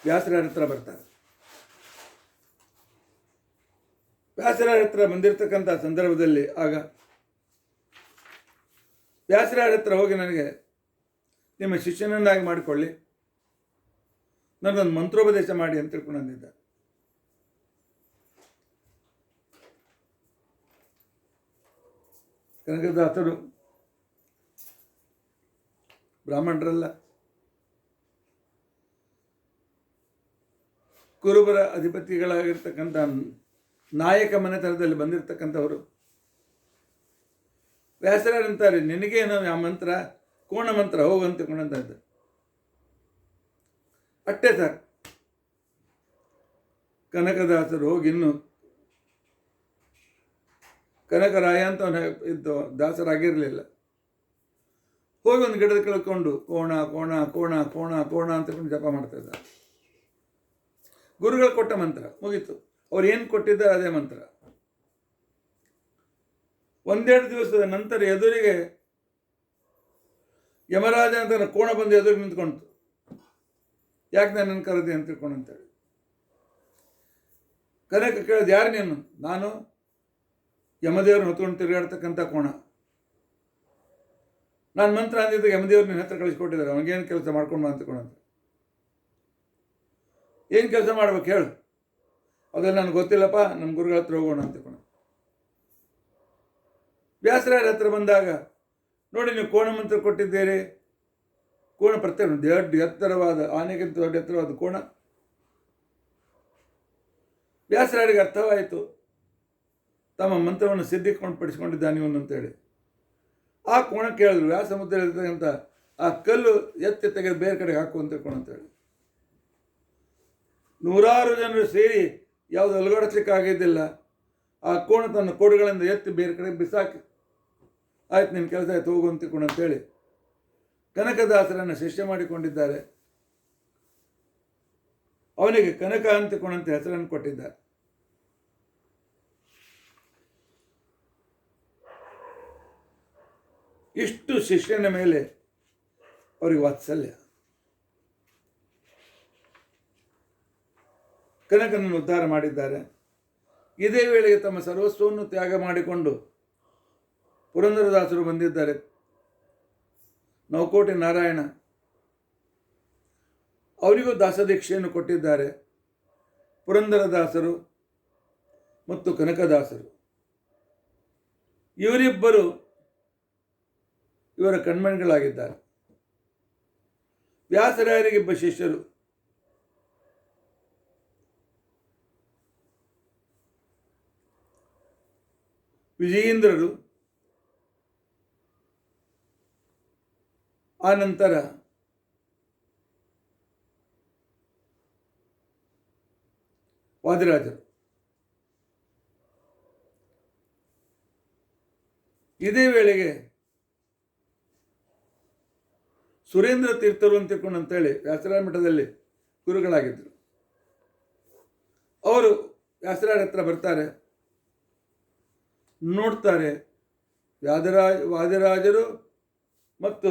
ವ್ಯಾಸರಾಯರ ಹತ್ರ ಬರ್ತಾರೆ. ವ್ಯಾಸರಾಯರ ಹತ್ರ ಬಂದಿರತಕ್ಕಂಥ ಸಂದರ್ಭದಲ್ಲಿ ಆಗ ವ್ಯಾಸರಾಯರ ಹತ್ರ ಹೋಗಿ ನನಗೆ ನಿಮ್ಮ ಶಿಷ್ಯನನ್ನಾಗಿ ಮಾಡಿಕೊಳ್ಳಿ, ನನಗೊಂದು ಮಂತ್ರೋಪದೇಶ ಮಾಡಿ ಅಂತ ತಿಳ್ಕೊಂಡಿದ್ದ. ಕನಕದಾಸರು ಬ್ರಾಹ್ಮಣರಲ್ಲ, ಕುರುಬರ ಅಧಿಪತಿಗಳಾಗಿರ್ತಕ್ಕಂಥ ನಾಯಕ ಮನೆತನದಲ್ಲಿ ಬಂದಿರತಕ್ಕಂಥವರು. ವ್ಯಾಸರಾಯರಂತಾರೆ, ನಿನಗೇನು ಆ ಮಂತ್ರ ಕೋಣ ಮಂತ್ರ ಹೋಗಂತ ತಿಳ್ಕೊಂಡಂತ ಅಟ್ಟೆ ಸರ್. ಕನಕದಾಸರು ಹೋಗಿ ಇನ್ನು ಕನಕರಾಯ ಅಂತ ಅವನು ಇದ್ದು ದಾಸರಾಗಿರಲಿಲ್ಲ. ಹೋಗಿ ಒಂದು ಗಿಡದ ಕೇಳ್ಕೊಂಡು ಕೋಣ ಕೋಣ ಕೋಣ ಕೋಣ ಕೋಣ ಅಂತ ಜಪ ಮಾಡ್ತಾ ಇದ್ದಾರೆ. ಗುರುಗಳು ಕೊಟ್ಟ ಮಂತ್ರ ಮುಗೀತು. ಅವ್ರು ಏನು ಕೊಟ್ಟಿದ್ದಾರೆ ಅದೇ ಮಂತ್ರ. ಒಂದೆರಡು ದಿವಸದ ನಂತರ ಎದುರಿಗೆ ಯಮರಾಜ ಅಂತ ಕೋಣ ಬಂದು ಎದುರಿಗೆ ನಿಂತ್ಕೊಂತು. ಯಾಕೆ ನನ್ನನ್ನು ಕರೆದಿ ಅಂತ ತಿಳ್ಕೊಂಡು ಅಂತೇಳಿ. ಕನಕ ಕೇಳಿದ, ಯಾರು ನೀನು? ನಾನು ಯಮದೇವ್ರನ್ನ ಹೊತ್ಕೊಂಡು ತಿರುಗಾಡ್ತಕ್ಕಂಥ ಕೋಣ. ನಾನು ಮಂತ್ರ ಅಂದಿದ್ದಾಗ ಯಮದೇವ್ರು ನಿನ್ನ ಹತ್ರ ಕಳಿಸ್ಕೊಟ್ಟಿದ್ದಾರೆ, ಅವನಿಗೇನು ಕೆಲಸ ಮಾಡ್ಕೊಂಡು ಅಂತಕೊಂಡಂತ. ಏನು ಕೆಲಸ ಮಾಡ್ಬೇಕು ಹೇಳು? ಅದೆಲ್ಲ ನನಗೆ ಗೊತ್ತಿಲ್ಲಪ್ಪ, ನಮ್ಮ ಗುರುಗಳ ಹತ್ರ ಹೋಗೋಣ ಅಂತಕೊಂಡು. ವ್ಯಾಸರಾಯರ ಹತ್ರ ಬಂದಾಗ, ನೋಡಿ ನೀವು ಕೋಣ ಮಂತ್ರ ಕೊಟ್ಟಿದ್ದೀರಿ. ಕೋಣ ಪ್ರತ್ಯೇಕ ದೊಡ್ಡ ಎತ್ತರವಾದ, ಆನೆಗಿಂತ ದೊಡ್ಡ ಎತ್ತರವಾದ ಕೋಣ. ವ್ಯಾಸರಾಯರಿಗೆ ಅರ್ಥವಾಯಿತು, ತಮ್ಮ ಮಂತ್ರವನ್ನು ಸಿದ್ಧಿಕೊಂಡು ಪಡಿಸ್ಕೊಂಡಿದ್ದಾನೆ ಇವನು ಅಂತೇಳಿ. ಆ ಕೋಣ ಕೇಳಿದ್ರು, ವ್ಯಾಸ ಮುದ್ರೆ ಇರ್ತಕ್ಕಂಥ ಆ ಕಲ್ಲು ಎತ್ತಿ ತೆಗೆದು ಬೇರೆ ಕಡೆಗೆ ಹಾಕು ಅಂತ ಕೋಣ ಅಂತೇಳಿ. ನೂರಾರು ಜನರು ಸೇರಿ ಯಾವುದು ಅಲುಗಾಡಿಸ್ಲಿಕ್ಕೆ ಆಗಿದ್ದಿಲ್ಲ. ಆ ಕೋಣ ತನ್ನ ಕೋಡುಗಳಿಂದ ಎತ್ತಿ ಬೇರೆ ಕಡೆ ಬಿಸಾಕಿ, ಆಯ್ತು ನಿನ್ನ ಕೆಲಸ ಆಯ್ತು ಹೋಗು ಅಂತಿಕೊಂಡು ಅಂತೇಳಿ ಕನಕದಾಸರನ್ನು ಶಿಷ್ಯ ಮಾಡಿಕೊಂಡಿದ್ದಾರೆ. ಅವನಿಗೆ ಕನಕ ಅಂತಿಕೊಂಡಂತೆ ಹೆಸರನ್ನು ಕೊಟ್ಟಿದ್ದಾರೆ. ಇಷ್ಟು ಶಿಷ್ಯನ ಮೇಲೆ ಅವರಿಗೆ ವಾತ್ಸಲ್ಯ. ಕನಕನನ್ನು ಉದ್ಧಾರ ಮಾಡಿದ್ದಾರೆ. ಇದೇ ವೇಳೆಗೆ ತಮ್ಮ ಸರ್ವಸ್ವವನ್ನು ತ್ಯಾಗ ಮಾಡಿಕೊಂಡು ಪುರಂದರದಾಸರು ಬಂದಿದ್ದಾರೆ. ನವಕೋಟೆ ನಾರಾಯಣ ಅವರಿಗೂ ದಾಸದೀಕ್ಷೆಯನ್ನು ಕೊಟ್ಟಿದ್ದಾರೆ. ಪುರಂದರದಾಸರು ಮತ್ತು ಕನಕದಾಸರು ಇವರಿಬ್ಬರು ಇವರ ಕಣ್ಮಣಿಗಳಾಗಿದ್ದಾರೆ. ವ್ಯಾಸರಾಯರಿಗಿಬ್ಬ ಶಿಷ್ಯರು. ವಿಜಯೇಂದ್ರರು, ಆನಂತರ ವಾದಿರಾಜರು. ಇದೇ ವೇಳೆಗೆ ಸುರೇಂದ್ರ ತೀರ್ಥರು ಅಂತಿಕೊಂಡು ಅಂತೇಳಿ ವ್ಯಾಸರಾಯ ಮಠದಲ್ಲಿ ಗುರುಗಳಾಗಿದ್ದರು. ಅವರು ವ್ಯಾಸರಾಯರ ಹತ್ರ ಬರ್ತಾರೆ, ನೋಡ್ತಾರೆ ವಾದಿರಾಜರು ಮತ್ತು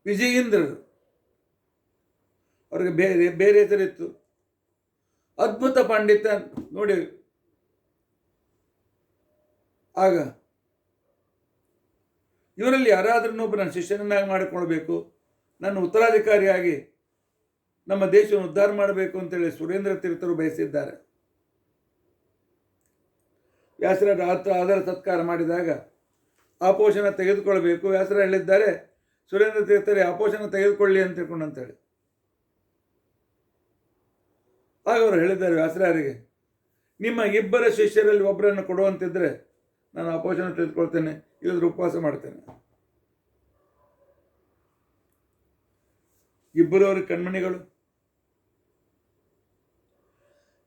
ವಿಜಯೇಂದ್ರರು. ಅವ್ರಿಗೆ ಬೇರೆ ಬೇರೆ ಹೆಸರಿತ್ತು. ಅದ್ಭುತ ಪಾಂಡಿತ್ಯ ನೋಡಿ. ಆಗ ಇವರಲ್ಲಿ ಯಾರಾದ್ರೂ ಒಬ್ಬ ನನ್ನ ಶಿಷ್ಯನನ್ನಾಗಿ ಮಾಡಿಕೊಳ್ಬೇಕು, ನನ್ನ ಉತ್ತರಾಧಿಕಾರಿಯಾಗಿ ನಮ್ಮ ದೇಶವನ್ನು ಉದ್ಧಾರ ಮಾಡಬೇಕು ಅಂತೇಳಿ ಸುರೇಂದ್ರ ತೀರ್ಥರು ಬಯಸಿದ್ದಾರೆ. ವ್ಯಾಸರಾಯರ ಆದರ ಸತ್ಕಾರ ಮಾಡಿದಾಗ ಆಪೋಷಣ ತೆಗೆದುಕೊಳ್ಬೇಕು. ವ್ಯಾಸರಾಯ ಹೇಳಿದ್ದಾರೆ, ಸುರೇಂದ್ರ ತೀರ್ಥರೇ ಆಪೋಷಣ ತೆಗೆದುಕೊಳ್ಳಿ ಅಂತ ತಿಳ್ಕೊಂಡು ಅಂತೇಳಿ. ಆಗ ಅವರು ಹೇಳಿದ್ದಾರೆ ವ್ಯಾಸರಾಯರಿಗೆ, ನಿಮ್ಮ ಇಬ್ಬರ ಶಿಷ್ಯರಲ್ಲಿ ಒಬ್ಬರನ್ನು ಕೊಡುವಂತಿದ್ರೆ ನಾನು ಆಪೋಷಣ ತೆಗೆದುಕೊಳ್ತೇನೆ, ಇಲ್ಲದ್ರೆ ಉಪವಾಸ ಮಾಡ್ತೇನೆ. ಇಬ್ಬರು ಅವ್ರ ಕಣ್ಮಣಿಗಳು,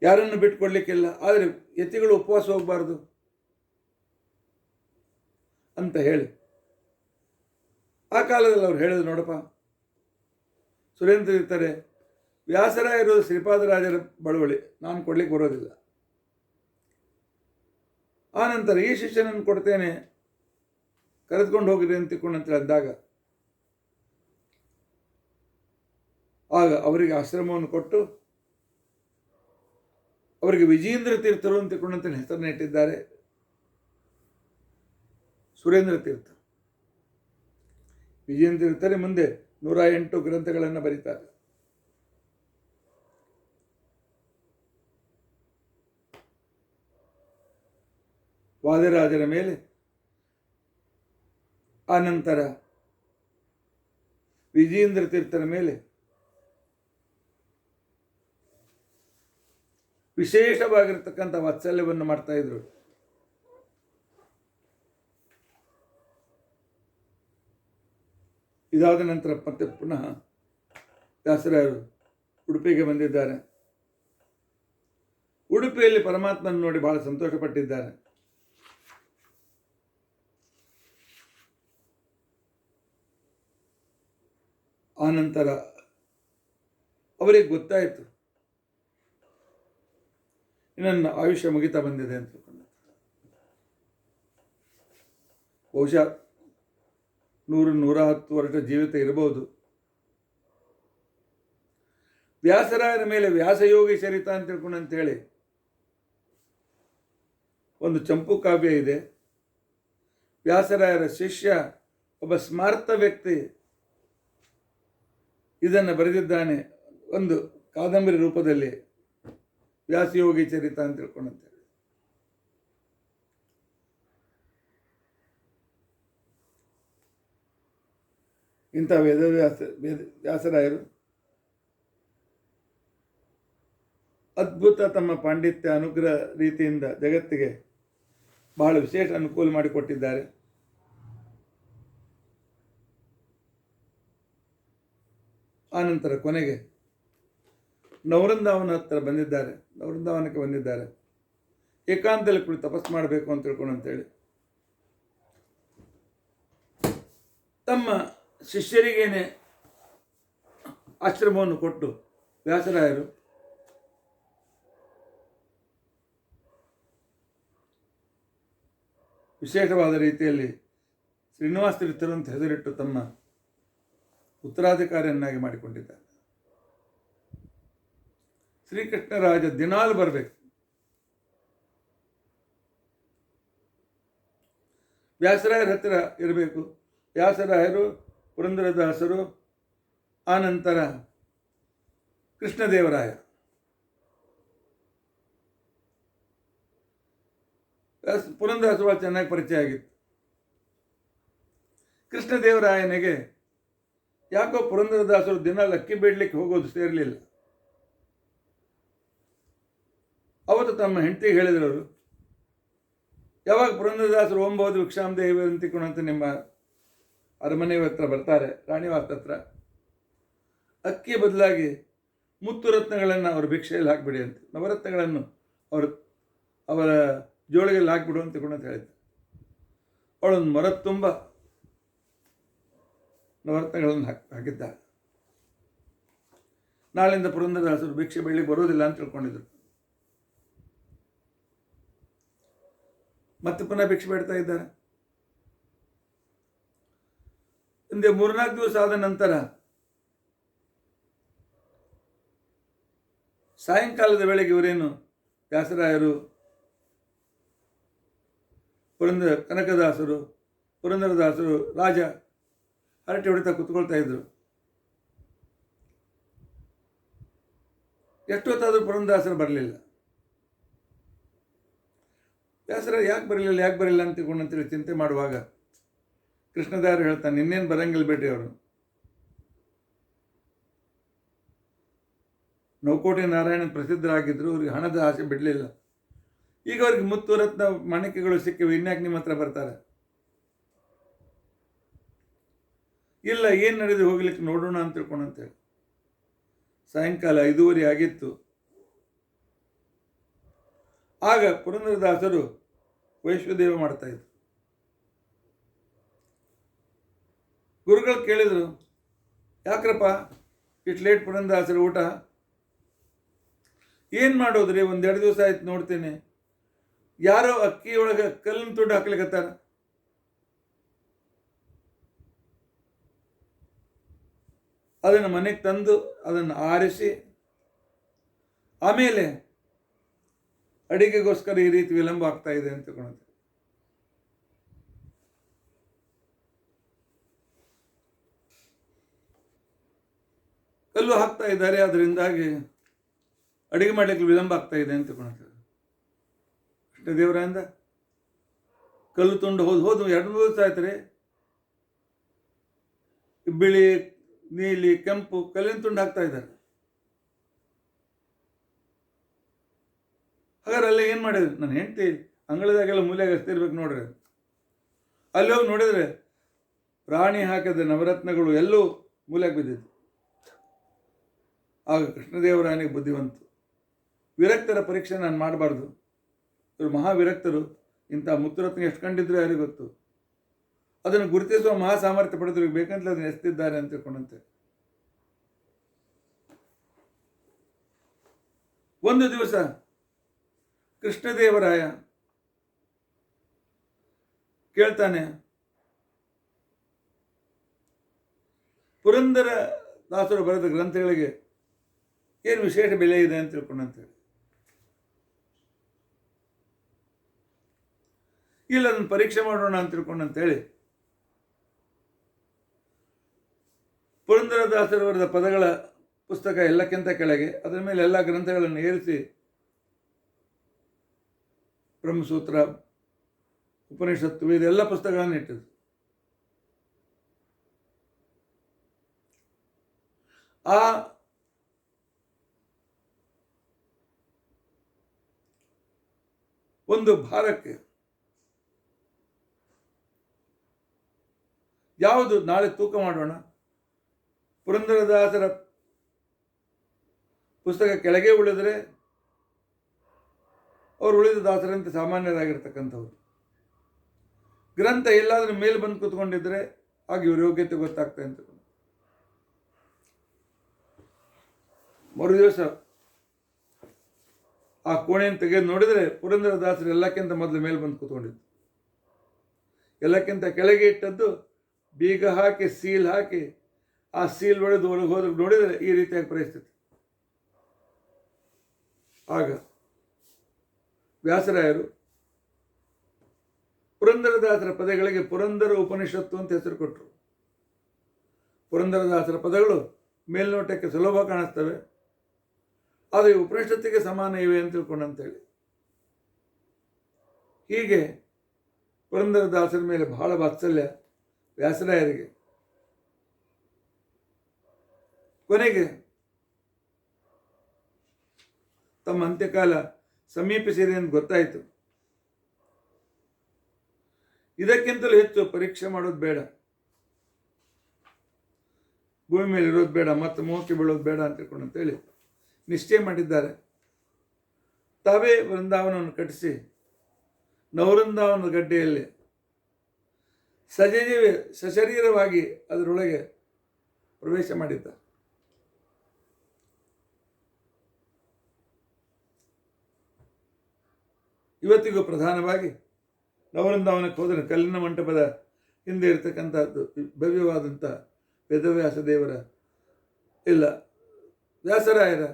ಯಾರನ್ನು ಬಿಟ್ಕೊಡ್ಲಿಕ್ಕಿಲ್ಲ. ಆದರೆ ಯತಿಗಳು ಉಪವಾಸ ಹೋಗಬಾರ್ದು ಅಂತ ಹೇಳಿ ಆ ಕಾಲದಲ್ಲಿ ಅವ್ರು ಹೇಳಿದ್ರು, ನೋಡಪ್ಪ ಸುರೇಂದ್ರ ಇರ್ತಾರೆ, ವ್ಯಾಸರಾಯರು ಶ್ರೀಪಾದರಾಜರ ಬಳುವಳಿ, ನಾನು ಕೊಡ್ಲಿಕ್ಕೆ ಬರೋದಿಲ್ಲ. ಆನಂತರ ಈ ಶಿಷ್ಯನನ್ನು ಕೊಡ್ತೇನೆ, ಕರೆದುಕೊಂಡು ಹೋಗಿರಿ ಅಂತಿಕೊಂಡಂತ ಅಂದಾಗ ಆಗ ಅವರಿಗೆ ಆಶ್ರಮವನ್ನು ಕೊಟ್ಟು ಅವರಿಗೆ ವಿಜೇಂದ್ರ ತೀರ್ಥರು ಅಂತಿಕೊಂಡಂತ ಹೆಸರನ್ನು ಇಟ್ಟಿದ್ದಾರೆ. ಸುರೇಂದ್ರ ತೀರ್ಥ, ವಿಜೇಂದ್ರ ತೀರ್ಥರೇ ಮುಂದೆ 108 ಗ್ರಂಥಗಳನ್ನು ಬರೀತಾರೆ. ವಾದಿರಾಜರ ಮೇಲೆ, ಆನಂತರ ವಿಜೇಂದ್ರ ತೀರ್ಥರ ಮೇಲೆ ವಿಶೇಷವಾಗಿರ್ತಕ್ಕಂಥ ವಾತ್ಸಲ್ಯವನ್ನು ಮಾಡ್ತಾ ಇದ್ರು. ಇದಾದ ನಂತರ ಮತ್ತೆ ಪುನಃ ವ್ಯಾಸರಾಯರು ಉಡುಪಿಗೆ ಬಂದಿದ್ದಾರೆ. ಉಡುಪಿಯಲ್ಲಿ ಪರಮಾತ್ಮನ ನೋಡಿ ಬಹಳ ಸಂತೋಷಪಟ್ಟಿದ್ದಾರೆ. ಆನಂತರ ಅವರಿಗೆ ಗೊತ್ತಾಯಿತು ನನ್ನ ಆಯುಷ್ಯ ಮುಗಿತಾ ಬಂದಿದೆ ಅಂತ. ಬಹುಶಃ 100-110 ವರ್ಷ ಜೀವಿತ ಇರಬಹುದು. ವ್ಯಾಸರಾಯರ ಮೇಲೆ ವ್ಯಾಸಯೋಗಿ ಚರಿತ ಅಂತ ತಿಳ್ಕೊಂಡು ಅಂತೇಳಿ ಒಂದು ಚಂಪು ಕಾವ್ಯ ಇದೆ. ವ್ಯಾಸರಾಯರ ಶಿಷ್ಯ ಒಬ್ಬ ಸ್ಮಾರ್ತ ವ್ಯಕ್ತಿ ಇದನ್ನು ಬರೆದಿದ್ದಾನೆ ಒಂದು ಕಾದಂಬರಿ ರೂಪದಲ್ಲಿ, ವ್ಯಾಸಯೋಗಿ ಚರಿತ ಅಂತ ತಿಳ್ಕೊಂಡಂತೆ. ಇಂಥ ವ್ಯಾಸರಾಯರು ಅದ್ಭುತ ತಮ್ಮ ಪಾಂಡಿತ್ಯ ಅನುಗ್ರಹ ರೀತಿಯಿಂದ ಜಗತ್ತಿಗೆ ಬಹಳ ವಿಶೇಷ ಅನುಕೂಲ ಮಾಡಿಕೊಟ್ಟಿದ್ದಾರೆ. ಆನಂತರ ಕೊನೆಗೆ ನವೃಂದಾವನ ಹತ್ರ ಬಂದಿದ್ದಾರೆ, ನವೃಂದಾವನಕ್ಕೆ ಬಂದಿದ್ದಾರೆ. ಏಕಾಂತದಲ್ಲಿ ಕುಳಿತು ತಪಸ್ಸು ಮಾಡಬೇಕು ಅಂತ ತಿಳ್ಕೊಂಡು ಅಂತೇಳಿ ತಮ್ಮ ಶಿಷ್ಯರಿಗೇನೆ ಆಶ್ರಮವನ್ನು ಕೊಟ್ಟು ವ್ಯಾಸರಾಯರು ವಿಶೇಷವಾದ ರೀತಿಯಲ್ಲಿ ಶ್ರೀನಿವಾಸ ತೀರ್ಥರು ಅಂತ ಹೆಸರಿಟ್ಟು ತಮ್ಮ ಉತ್ತರಾಧಿಕಾರಿಯನ್ನಾಗಿ ಮಾಡಿಕೊಂಡಿದ್ದಾರೆ. ಶ್ರೀಕೃಷ್ಣ ರಾಜ ದಿನಾಲು ಬರಬೇಕು, ವ್ಯಾಸರಾಯರ ಹತ್ತಿರ ಇರಬೇಕು. ವ್ಯಾಸರಾಯರು, ಪುರಂದರದಾಸರು, ಆನಂತರ ಕೃಷ್ಣದೇವರಾಯ, ಪುರಂದರದಾಸರು ಭಾಳ ಚೆನ್ನಾಗಿ ಪರಿಚಯ ಆಗಿತ್ತು. ಕೃಷ್ಣದೇವರಾಯನಿಗೆ ಯಾಕೋ ಪುರಂದರದಾಸರು ದಿನ ಅಕ್ಕಿ ಬೇಡಲಿಕ್ಕೆ ಹೋಗೋದು ಸೇರಲಿಲ್ಲ. ಅವತ್ತು ತಮ್ಮ ಹೆಂಡತಿಗೆ ಹೇಳಿದರು ಅವರು, ಯಾವಾಗ ಪುರಂದರದಾಸರು ಓಂಬಹುದು ಭಿಕ್ಷಾಂ ದೇವಿ ಅಂತಿಕೊಂಡಂತೆ ನಿಮ್ಮ ಅರಮನೆ ಹತ್ರ ಬರ್ತಾರೆ, ರಾಣಿವಾಸ ಹತ್ರ, ಅಕ್ಕಿ ಬದಲಾಗಿ ಮುತ್ತು ರತ್ನಗಳನ್ನು ಅವರು ಭಿಕ್ಷೆಯಲ್ಲಿ ಹಾಕಿಬಿಡಿ ಅಂತ, ನವರತ್ನಗಳನ್ನು ಅವರ ಜೋಳಿಗೆಯಲ್ಲಿ ಹಾಕಿಬಿಡು ಅಂತ ತಿಳ್ಕೊಂಡಂತ ಹೇಳಿದ್ರು. ಅವಳೊಂದು ಮರದ ತುಂಬ ನವರತ್ನಗಳನ್ನು ಹಾಕಿದ್ದಾರೆ. ನಾಳಿಂದ ಪುರಂದರದಾಸರು ಭಿಕ್ಷೆ ಬೆಳ್ಳಿಗೆ ಬರೋದಿಲ್ಲ ಅಂತ ತಿಳ್ಕೊಂಡಿದ್ರು. ಮತ್ತೆ ಪುನಃ ಭಿಕ್ಷೆ ಬೇಡ್ತಾ ಇದ್ದಾರೆ. ಹಿಂದೆ 3-4 ದಿವಸ ಆದ ನಂತರ ಸಾಯಂಕಾಲದ ವೇಳೆಗೆ ಇವರೇನು ವ್ಯಾಸರಾಯರು, ಕನಕದಾಸರು, ಪುರಂದರದಾಸರು, ರಾಜ ಹರಟೆ ಹೊಡಿತಾ ಕೂತ್ಕೊಳ್ತಾ ಇದ್ರು. ಎಷ್ಟೊತ್ತಾದರೂ ಪುರಂದರದಾಸರು ಬರಲಿಲ್ಲ. ವ್ಯಾಸರ ಯಾಕೆ ಬರಲಿಲ್ಲ ಅಂತ ತಿಳ್ಕೊಂಡಂತೇಳಿ ಚಿಂತೆ ಮಾಡುವಾಗ ಕೃಷ್ಣದೇವರು ಹೇಳ್ತಾನೆ, ಇನ್ನೇನು ಬರಂಗಿಲ್ಲ ಬೇಡ್ರಿ, ಅವರು ನೌಕೋಟೆ ನಾರಾಯಣನ್ ಪ್ರಸಿದ್ಧರಾಗಿದ್ದರು, ಅವ್ರಿಗೆ ಹಣದ ಆಸೆ ಬಿಡಲಿಲ್ಲ. ಈಗ ಅವ್ರಿಗೆ ಮುತ್ತು ರತ್ನ ಮಾಣಿಕ್ಯಗಳು ಸಿಕ್ಕಿವೆ, ಇನ್ಯಾಕೆ ನಿಮ್ಮ ಹತ್ರ ಬರ್ತಾರೆ? ಇಲ್ಲ, ಏನು ನಡೆದು ಹೋಗ್ಲಿಕ್ಕೆ ನೋಡೋಣ ಅಂತ ತಿಳ್ಕೊಂಡಂತೇಳಿ ಸಾಯಂಕಾಲ 5:30 ಆಗಿತ್ತು. ಆಗ ಪುರಂದರದಾಸರು ವೈಶ್ವದೇವ ಮಾಡ್ತಾ ಇದ್ರು. ಗುರುಗಳು ಕೇಳಿದರು, ಯಾಕ್ರಪ್ಪ ಇಷ್ಟು ಲೇಟ್ ಪುರಂದರದಾಸರು ಊಟ? ಏನು ಮಾಡೋದ್ರಿ, 1-2 ದಿವಸ ಆಯ್ತು ನೋಡ್ತೇನೆ, ಯಾರೋ ಅಕ್ಕಿಯೊಳಗೆ ಕಲ್ಲಿನ ತುಂಡು ಹಾಕ್ಲಿಕ್ಕತ್ತಾರ. ಅದನ್ನು ಮನೆಗೆ ತಂದು ಅದನ್ನು ಆರಿಸಿ ಆಮೇಲೆ ಅಡಿಗೆಗೋಸ್ಕರ ಈ ರೀತಿ ವಿಳಂಬ ಆಗ್ತಾ ಇದೆ ಅಂತ ತಿಳ್ಕೊಳುತ್ತೆ. ಕಲ್ಲು ಹಾಕ್ತಾ ಇದ್ದಾರೆ, ಅದರಿಂದಾಗಿ ಅಡಿಗೆ ಮಾಡಲಿಕ್ಕೆ ವಿಳಂಬ ಆಗ್ತಾ ಇದೆ ಅಂತ ತಿಳ್ಕೊಳುತ್ತೆ. ಕೃಷ್ಣದೇವರಾಯಿಂದ ಕಲ್ಲು ತುಂಡು ಹೋದು 2-3 ದಿವಸ ಆಯ್ತು ರೀ. ಬಿಳಿ, ನೀಲಿ, ಕೆಂಪು ಕಲ್ಲಿನ ತುಂಡು ಹಾಕ್ತಾ ಇದ್ದಾರೆ. ಹಾಗಾದ್ರೆ ಅಲ್ಲೇ ಏನು ಮಾಡಿದ್ರು? ನನ್ನ ಹೆಂಡತಿ ಅಂಗಳದಾಗೆಲ್ಲ ಮೂಲೆಯಾಗ ಹಸ್ತಿರ್ಬೇಕು ನೋಡ್ರಿ. ಅಲ್ಲಿ ಹೋಗಿ ನೋಡಿದ್ರೆ ರಾಣಿ ಹಾಕಿದ ನವರತ್ನಗಳು ಎಲ್ಲೂ ಮೂಲೆಯಾಗಿ ಬಿದ್ದಿದ್ದು. ಆಗ ಕೃಷ್ಣದೇವರಾಯನಿಗೆ ಬುದ್ಧಿವಂತು, ವಿರಕ್ತರ ಪರೀಕ್ಷೆ ನಾನು ಮಾಡಬಾರ್ದು, ಇವರು ಮಹಾವಿರಕ್ತರು, ಇಂಥ ಮುತ್ತುರತ್ನ ಎಷ್ಟು ಕಂಡಿದ್ರು ಯಾರಿಗೂ ಗೊತ್ತು, ಅದನ್ನು ಗುರುತಿಸುವ ಮಹಾ ಸಾಮರ್ಥ್ಯ ಪಡೆದ್ರು, ಬೇಕಂತಲೇ ಅದನ್ನು ಎಸ್ತಿದ್ದಾರೆ ಅಂತ ತಿಳ್ಕೊಂಡಂತೆ. ಒಂದು ದಿವಸ ಕೃಷ್ಣದೇವರಾಯ ಕೇಳ್ತಾನೆ, ಪುರಂದರ ದಾಸರು ಬರೆದ ಗ್ರಂಥಗಳಿಗೆ ಏನು ವಿಶೇಷ ಬೆಲೆ ಇದೆ ಅಂತ ತಿಳ್ಕೊಂಡಂತೇಳಿ, ಇಲ್ಲ ಅದನ್ನು ಪರೀಕ್ಷೆ ಮಾಡೋಣ ಅಂತ ತಿಳ್ಕೊಂಡಂತೇಳಿ ಪುರಂದರದಾಸರು ಬರೆದ ಪದಗಳ ಪುಸ್ತಕ ಎಲ್ಲಕ್ಕಿಂತ ಕೆಳಗೆ, ಅದರ ಮೇಲೆ ಎಲ್ಲ ಗ್ರಂಥಗಳನ್ನು ಏರಿಸಿ ಬ್ರಹ್ಮಸೂತ್ರ, ಉಪನಿಷತ್ತು, ಇದೆಲ್ಲ ಪುಸ್ತಕಗಳನ್ನು ಇಟ್ಟಿದ್ದು. ಆ ಒಂದು ಭಾರಕ್ಕೆ ಯಾವುದು ನಾಳೆ ತೂಕ ಮಾಡೋಣ, ಪುರಂದರದಾಸರ ಪುಸ್ತಕ ಕೆಳಗೆ ಉಳಿದರೆ ಅವರು ಉಳಿದ ದಾಸರಂತೆ ಸಾಮಾನ್ಯರಾಗಿರ್ತಕ್ಕಂಥವ್ರು. ಗ್ರಂಥ ಎಲ್ಲಾದರೂ ಮೇಲೆ ಬಂದು ಕೂತ್ಕೊಂಡಿದ್ರೆ ಆಗ ಇವ್ರ ಯೋಗ್ಯತೆ ಗೊತ್ತಾಗ್ತಾ ಅಂತ. ಮರು ದಿವಸ ಆ ಕೋಣೆಯನ್ನು ತೆಗೆದು ನೋಡಿದರೆ ಪುರಂದರದಾಸರು ಎಲ್ಲಕ್ಕಿಂತ ಮೊದಲು ಮೇಲೆ ಬಂದು ಕೂತ್ಕೊಂಡಿದ್ದು. ಎಲ್ಲಕ್ಕಿಂತ ಕೆಳಗೆ ಇಟ್ಟದ್ದು ಬೀಗ ಹಾಕಿ ಸೀಲ್ ಹಾಕಿ ಆ ಸೀಲ್ ಒಡೆದು ಒಳಗೆ ಹೋದ್ರೆ ನೋಡಿದರೆ ಈ ರೀತಿಯಾಗಿ ಪರಿಸ್ಥಿತಿ. ಆಗ ವ್ಯಾಸರಾಯರು ಪುರಂದರದಾಸರ ಪದಗಳಿಗೆ ಪುರಂದರ ಉಪನಿಷತ್ತು ಅಂತ ಹೆಸರು ಕೊಟ್ಟರು. ಪುರಂದರದಾಸರ ಪದಗಳು ಮೇಲ್ನೋಟಕ್ಕೆ ಸುಲಭ ಕಾಣಿಸ್ತವೆ, ಆದರೆ ಉಪನಿಷತ್ತಿಗೆ ಸಮಾನ ಇವೆ ಅಂತ ತಿಳ್ಕೊಂಡಂತೇಳಿ. ಹೀಗೆ ಪುರಂದರದಾಸರ ಮೇಲೆ ಬಹಳ ವಾತ್ಸಲ್ಯ ವ್ಯಾಸರಾಯರಿಗೆ. ಕೊನೆಗೆ ತಮ್ಮ ಅಂತ್ಯಕಾಲ ಸಮೀಪಿಸಿದೆ ಅಂತ ಗೊತ್ತಾಯಿತು. ಇದಕ್ಕಿಂತಲೂ ಹೆಚ್ಚು ಪರೀಕ್ಷೆ ಮಾಡೋದು ಬೇಡ, ಭೂಮಿ ಮೇಲೆ ಇರೋದು ಬೇಡ, ಮತ್ತು ಮೋಹಕ್ಕೆ ಬೀಳೋದು ಬೇಡ ಅಂತ ತಿಳ್ಕೊಂಡಂತೇಳಿ ನಿಶ್ಚಯ ಮಾಡಿದ್ದಾರೆ. ತಾವೇ ವೃಂದಾವನವನ್ನು ಕಟ್ಟಿಸಿ ನವವೃಂದಾವನದ ಗಡ್ಡೆಯಲ್ಲಿ ಸಶರೀರವಾಗಿ ಅದರೊಳಗೆ ಪ್ರವೇಶ ಮಾಡಿದ್ದಾರೆ. ಇವತ್ತಿಗೂ ಪ್ರಧಾನವಾಗಿ ನವವೃಂದಾವನಕ್ಕೆ ಹೋದರೆ ಕಲ್ಲಿನ ಮಂಟಪದ ಹಿಂದೆ ಇರತಕ್ಕಂಥದ್ದು ಭವ್ಯವಾದಂಥ ವೇದವ್ಯಾಸ ದೇವರ ಇಲ್ಲ ವ್ಯಾಸರಾಯರ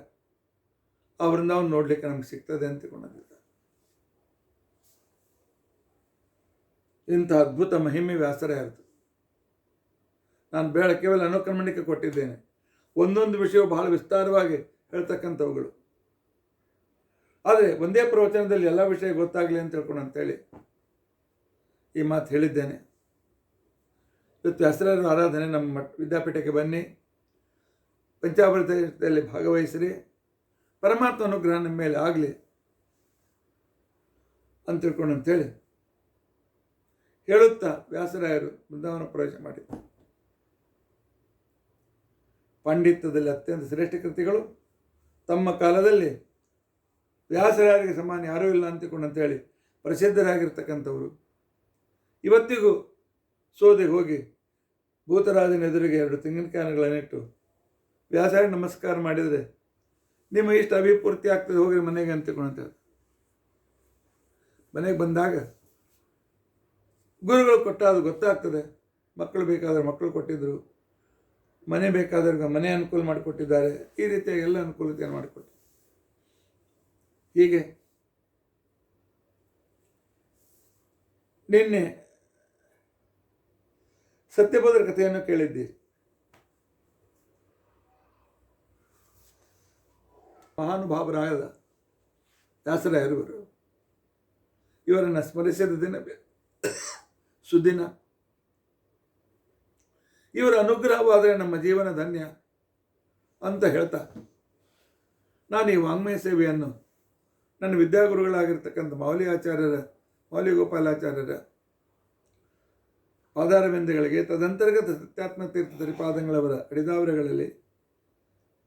ಆ ವೃಂದಾವನ ನೋಡಲಿಕ್ಕೆ ನಮ್ಗೆ ಸಿಗ್ತದೆ ಅಂತ ತಿಳ್ಕೊಂಡಿದ್ದಾರೆ. ಇಂಥ ಅದ್ಭುತ ಮಹಿಮೆ ವ್ಯಾಸರಾಯರದು. ನಾನು ಕೇವಲ ಅನುಕ್ರಮಣಿಕೆ ಕೊಟ್ಟಿದ್ದೇನೆ. ಒಂದೊಂದು ವಿಷಯವು ಬಹಳ ವಿಸ್ತಾರವಾಗಿ ಹೇಳ್ತಕ್ಕಂಥವುಗಳು. ಆದರೆ ಒಂದೇ ಪ್ರವಚನದಲ್ಲಿ ಎಲ್ಲ ವಿಷಯ ಗೊತ್ತಾಗಲಿ ಅಂತ ತಿಳ್ಕೊಂಡು ಅಂತೇಳಿ ಈ ಮಾತು ಹೇಳಿದ್ದೇನೆ. ಇವತ್ತು ವ್ಯಾಸರಾಯರ ಆರಾಧನೆ ನಮ್ಮ ವಿದ್ಯಾಪೀಠಕ್ಕೆ ಬನ್ನಿ, ಪಂಚಾಮೃತದಲ್ಲಿ ಭಾಗವಹಿಸಿರಿ, ಪರಮಾತ್ಮ ಅನುಗ್ರಹ ನಮ್ಮ ಮೇಲೆ ಆಗಲಿ ಅಂತ ತಿಳ್ಕೊಂಡು ಅಂತೇಳಿ ಹೇಳುತ್ತಾ ವ್ಯಾಸರಾಯರು ಬೃಂದಾವನ ಪ್ರವೇಶ ಮಾಡಿದರು. ಪಾಂಡಿತ್ಯದಲ್ಲಿ ಅತ್ಯಂತ ಶ್ರೇಷ್ಠ ಕೃತಿಗಳು ತಮ್ಮ ಕಾಲದಲ್ಲಿ ವ್ಯಾಸರಾಯರಿಗೆ ಸಮಾನ ಯಾರೂ ಇಲ್ಲ ಅಂತಕೊಂಡಂತೇಳಿ ಪ್ರಸಿದ್ಧರಾಗಿರ್ತಕ್ಕಂಥವರು. ಇವತ್ತಿಗೂ ಸೋದೆಗೆ ಹೋಗಿ ಭೂತರಾಜನ ಎದುರಿಗೆ 2 ತೆಂಗಿನಕಾಯಿಗಳನ್ನಿಟ್ಟು ವ್ಯಾಸರಾಯ ನಮಸ್ಕಾರ ಮಾಡಿದರೆ ನಿಮ್ಮ ಇಷ್ಟ ಅಭಿಪೂರ್ತಿ ಆಗ್ತದೆ, ಹೋಗಿ ಮನೆಗೆ ಅಂತಕೊಂಡಂತೇಳಿ. ಮನೆಗೆ ಬಂದಾಗ ಗುರುಗಳು ಕೊಟ್ಟಾದ್ರು ಗೊತ್ತಾಗ್ತದೆ. ಮಕ್ಕಳು ಬೇಕಾದರೆ ಮಕ್ಕಳು ಕೊಟ್ಟಿದ್ದರು, ಮನೆ ಬೇಕಾದವ್ರಿಗೆ ಮನೆ ಅನುಕೂಲ ಮಾಡಿಕೊಟ್ಟಿದ್ದಾರೆ. ಈ ರೀತಿಯಾಗಿ ಎಲ್ಲ ಅನುಕೂಲತೆಯನ್ನು ಮಾಡಿಕೊಟ್ಟು ಹೀಗೆ ನಿನ್ನೆ ಸತ್ಯಬೋಧರ ಕಥೆಯನ್ನು ಕೇಳಿದ್ದೀರಿ. ಮಹಾನುಭಾವರಾದ ವ್ಯಾಸರಾಯರು ಇವರನ್ನು ಸ್ಮರಿಸಿದ ದಿನ ಸುದಿನ. ಇವರ ಅನುಗ್ರಹವಾದರೆ ನಮ್ಮ ಜೀವನ ಧನ್ಯ ಅಂತ ಹೇಳ್ತಾ ನಾನು ಈ ವಾಂಗ್ಮಯ ಸೇವೆಯನ್ನು ನನ್ನ ವಿದ್ಯಾಗುರುಗಳಾಗಿರ್ತಕ್ಕಂಥ ಮೌಲಿ ಗೋಪಾಲಾಚಾರ್ಯರ ಪಾದಾರವಿಂದಗಳಿಗೆ, ತದಂತರ್ಗತ ಸತ್ಯಾತ್ಮ ತೀರ್ಥ ತ್ರಿಪಾದಂಗಳವರ ಅಡಿದಾವರೆಗಳಲ್ಲಿ,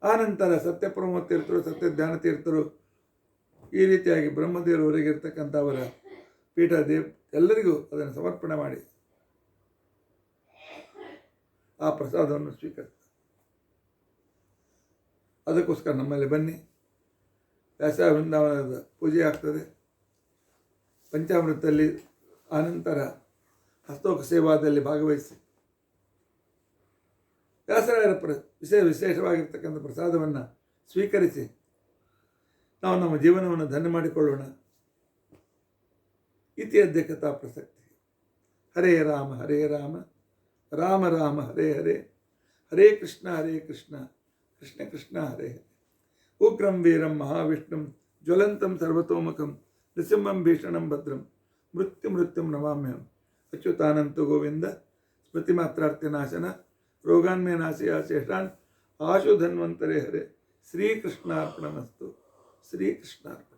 ಆನಂತರ ಸತ್ಯಪ್ರಮ ತೀರ್ಥರು, ಸತ್ಯಜ್ಞಾನ ತೀರ್ಥರು, ಈ ರೀತಿಯಾಗಿ ಬ್ರಹ್ಮದೇವರವರೆಗೆ ಇರ್ತಕ್ಕಂಥ ಅವರ ಪೀಠ ಎಲ್ಲರಿಗೂ ಅದನ್ನು ಸಮರ್ಪಣೆ ಮಾಡಿ ಆ ಪ್ರಸಾದವನ್ನು ಸ್ವೀಕರಿಸ. ಅದಕ್ಕೋಸ್ಕರ ನಮ್ಮಲ್ಲಿ ಬನ್ನಿ, ವ್ಯಾಸ ವೃಂದಾವನದ ಪೂಜೆ ಆಗ್ತದೆ. ಪಂಚಾಮೃತದಲ್ಲಿ ಆನಂತರ ಹಸ್ತೋಕ ಸೇವಾದಲ್ಲಿ ಭಾಗವಹಿಸಿ ವ್ಯಾಸರಾಯರ ವಿಶೇಷವಾಗಿರ್ತಕ್ಕಂಥ ಪ್ರಸಾದವನ್ನು ಸ್ವೀಕರಿಸಿ ನಾವು ನಮ್ಮ ಜೀವನವನ್ನು ಧನ್ಯ ಮಾಡಿಕೊಳ್ಳೋಣ. ಇತಿ ಅದ್ಯ ಕಥಾ ಪ್ರಸಕ್ತಿ. ಹರೇ ರಾಮ ರಾಮ ರಾಮ ಹರೇ ಹರೇ, ಹರೇ ಕೃಷ್ಣ ಕೃಷ್ಣ ಕೃಷ್ಣ ಹರೇ ಹರೇ. ಉಗ್ರಂ ವೀರಂ ಮಹಾವಿಷ್ಣುಂ ಜ್ವಲಂತಂ ಸರ್ವತೋಮುಖಂ ನೃಸಿಂಹಂ ಭೀಷಣಂ ಭದ್ರಂ ಮೃತ್ಯುಂ ನಮಾಮ್ಯಹಂ. ಅಚ್ಯುತಾನಂತ ಗೋವಿಂದ ಸ್ಮೃತಿಮಾತ್ರಾರ್ಥನಾಶನ ರೋಗಾನ್ಮೇ ನಾಶಯ ಶೇಷಾನ್ ಆಶು ಧನ್ವಂತರೇ ಹರೇ. ಶ್ರೀಕೃಷ್ಣಾರ್ಪಣಮಸ್ತು. ಶ್ರೀಕೃಷ್ಣಾರ್ಪಣ.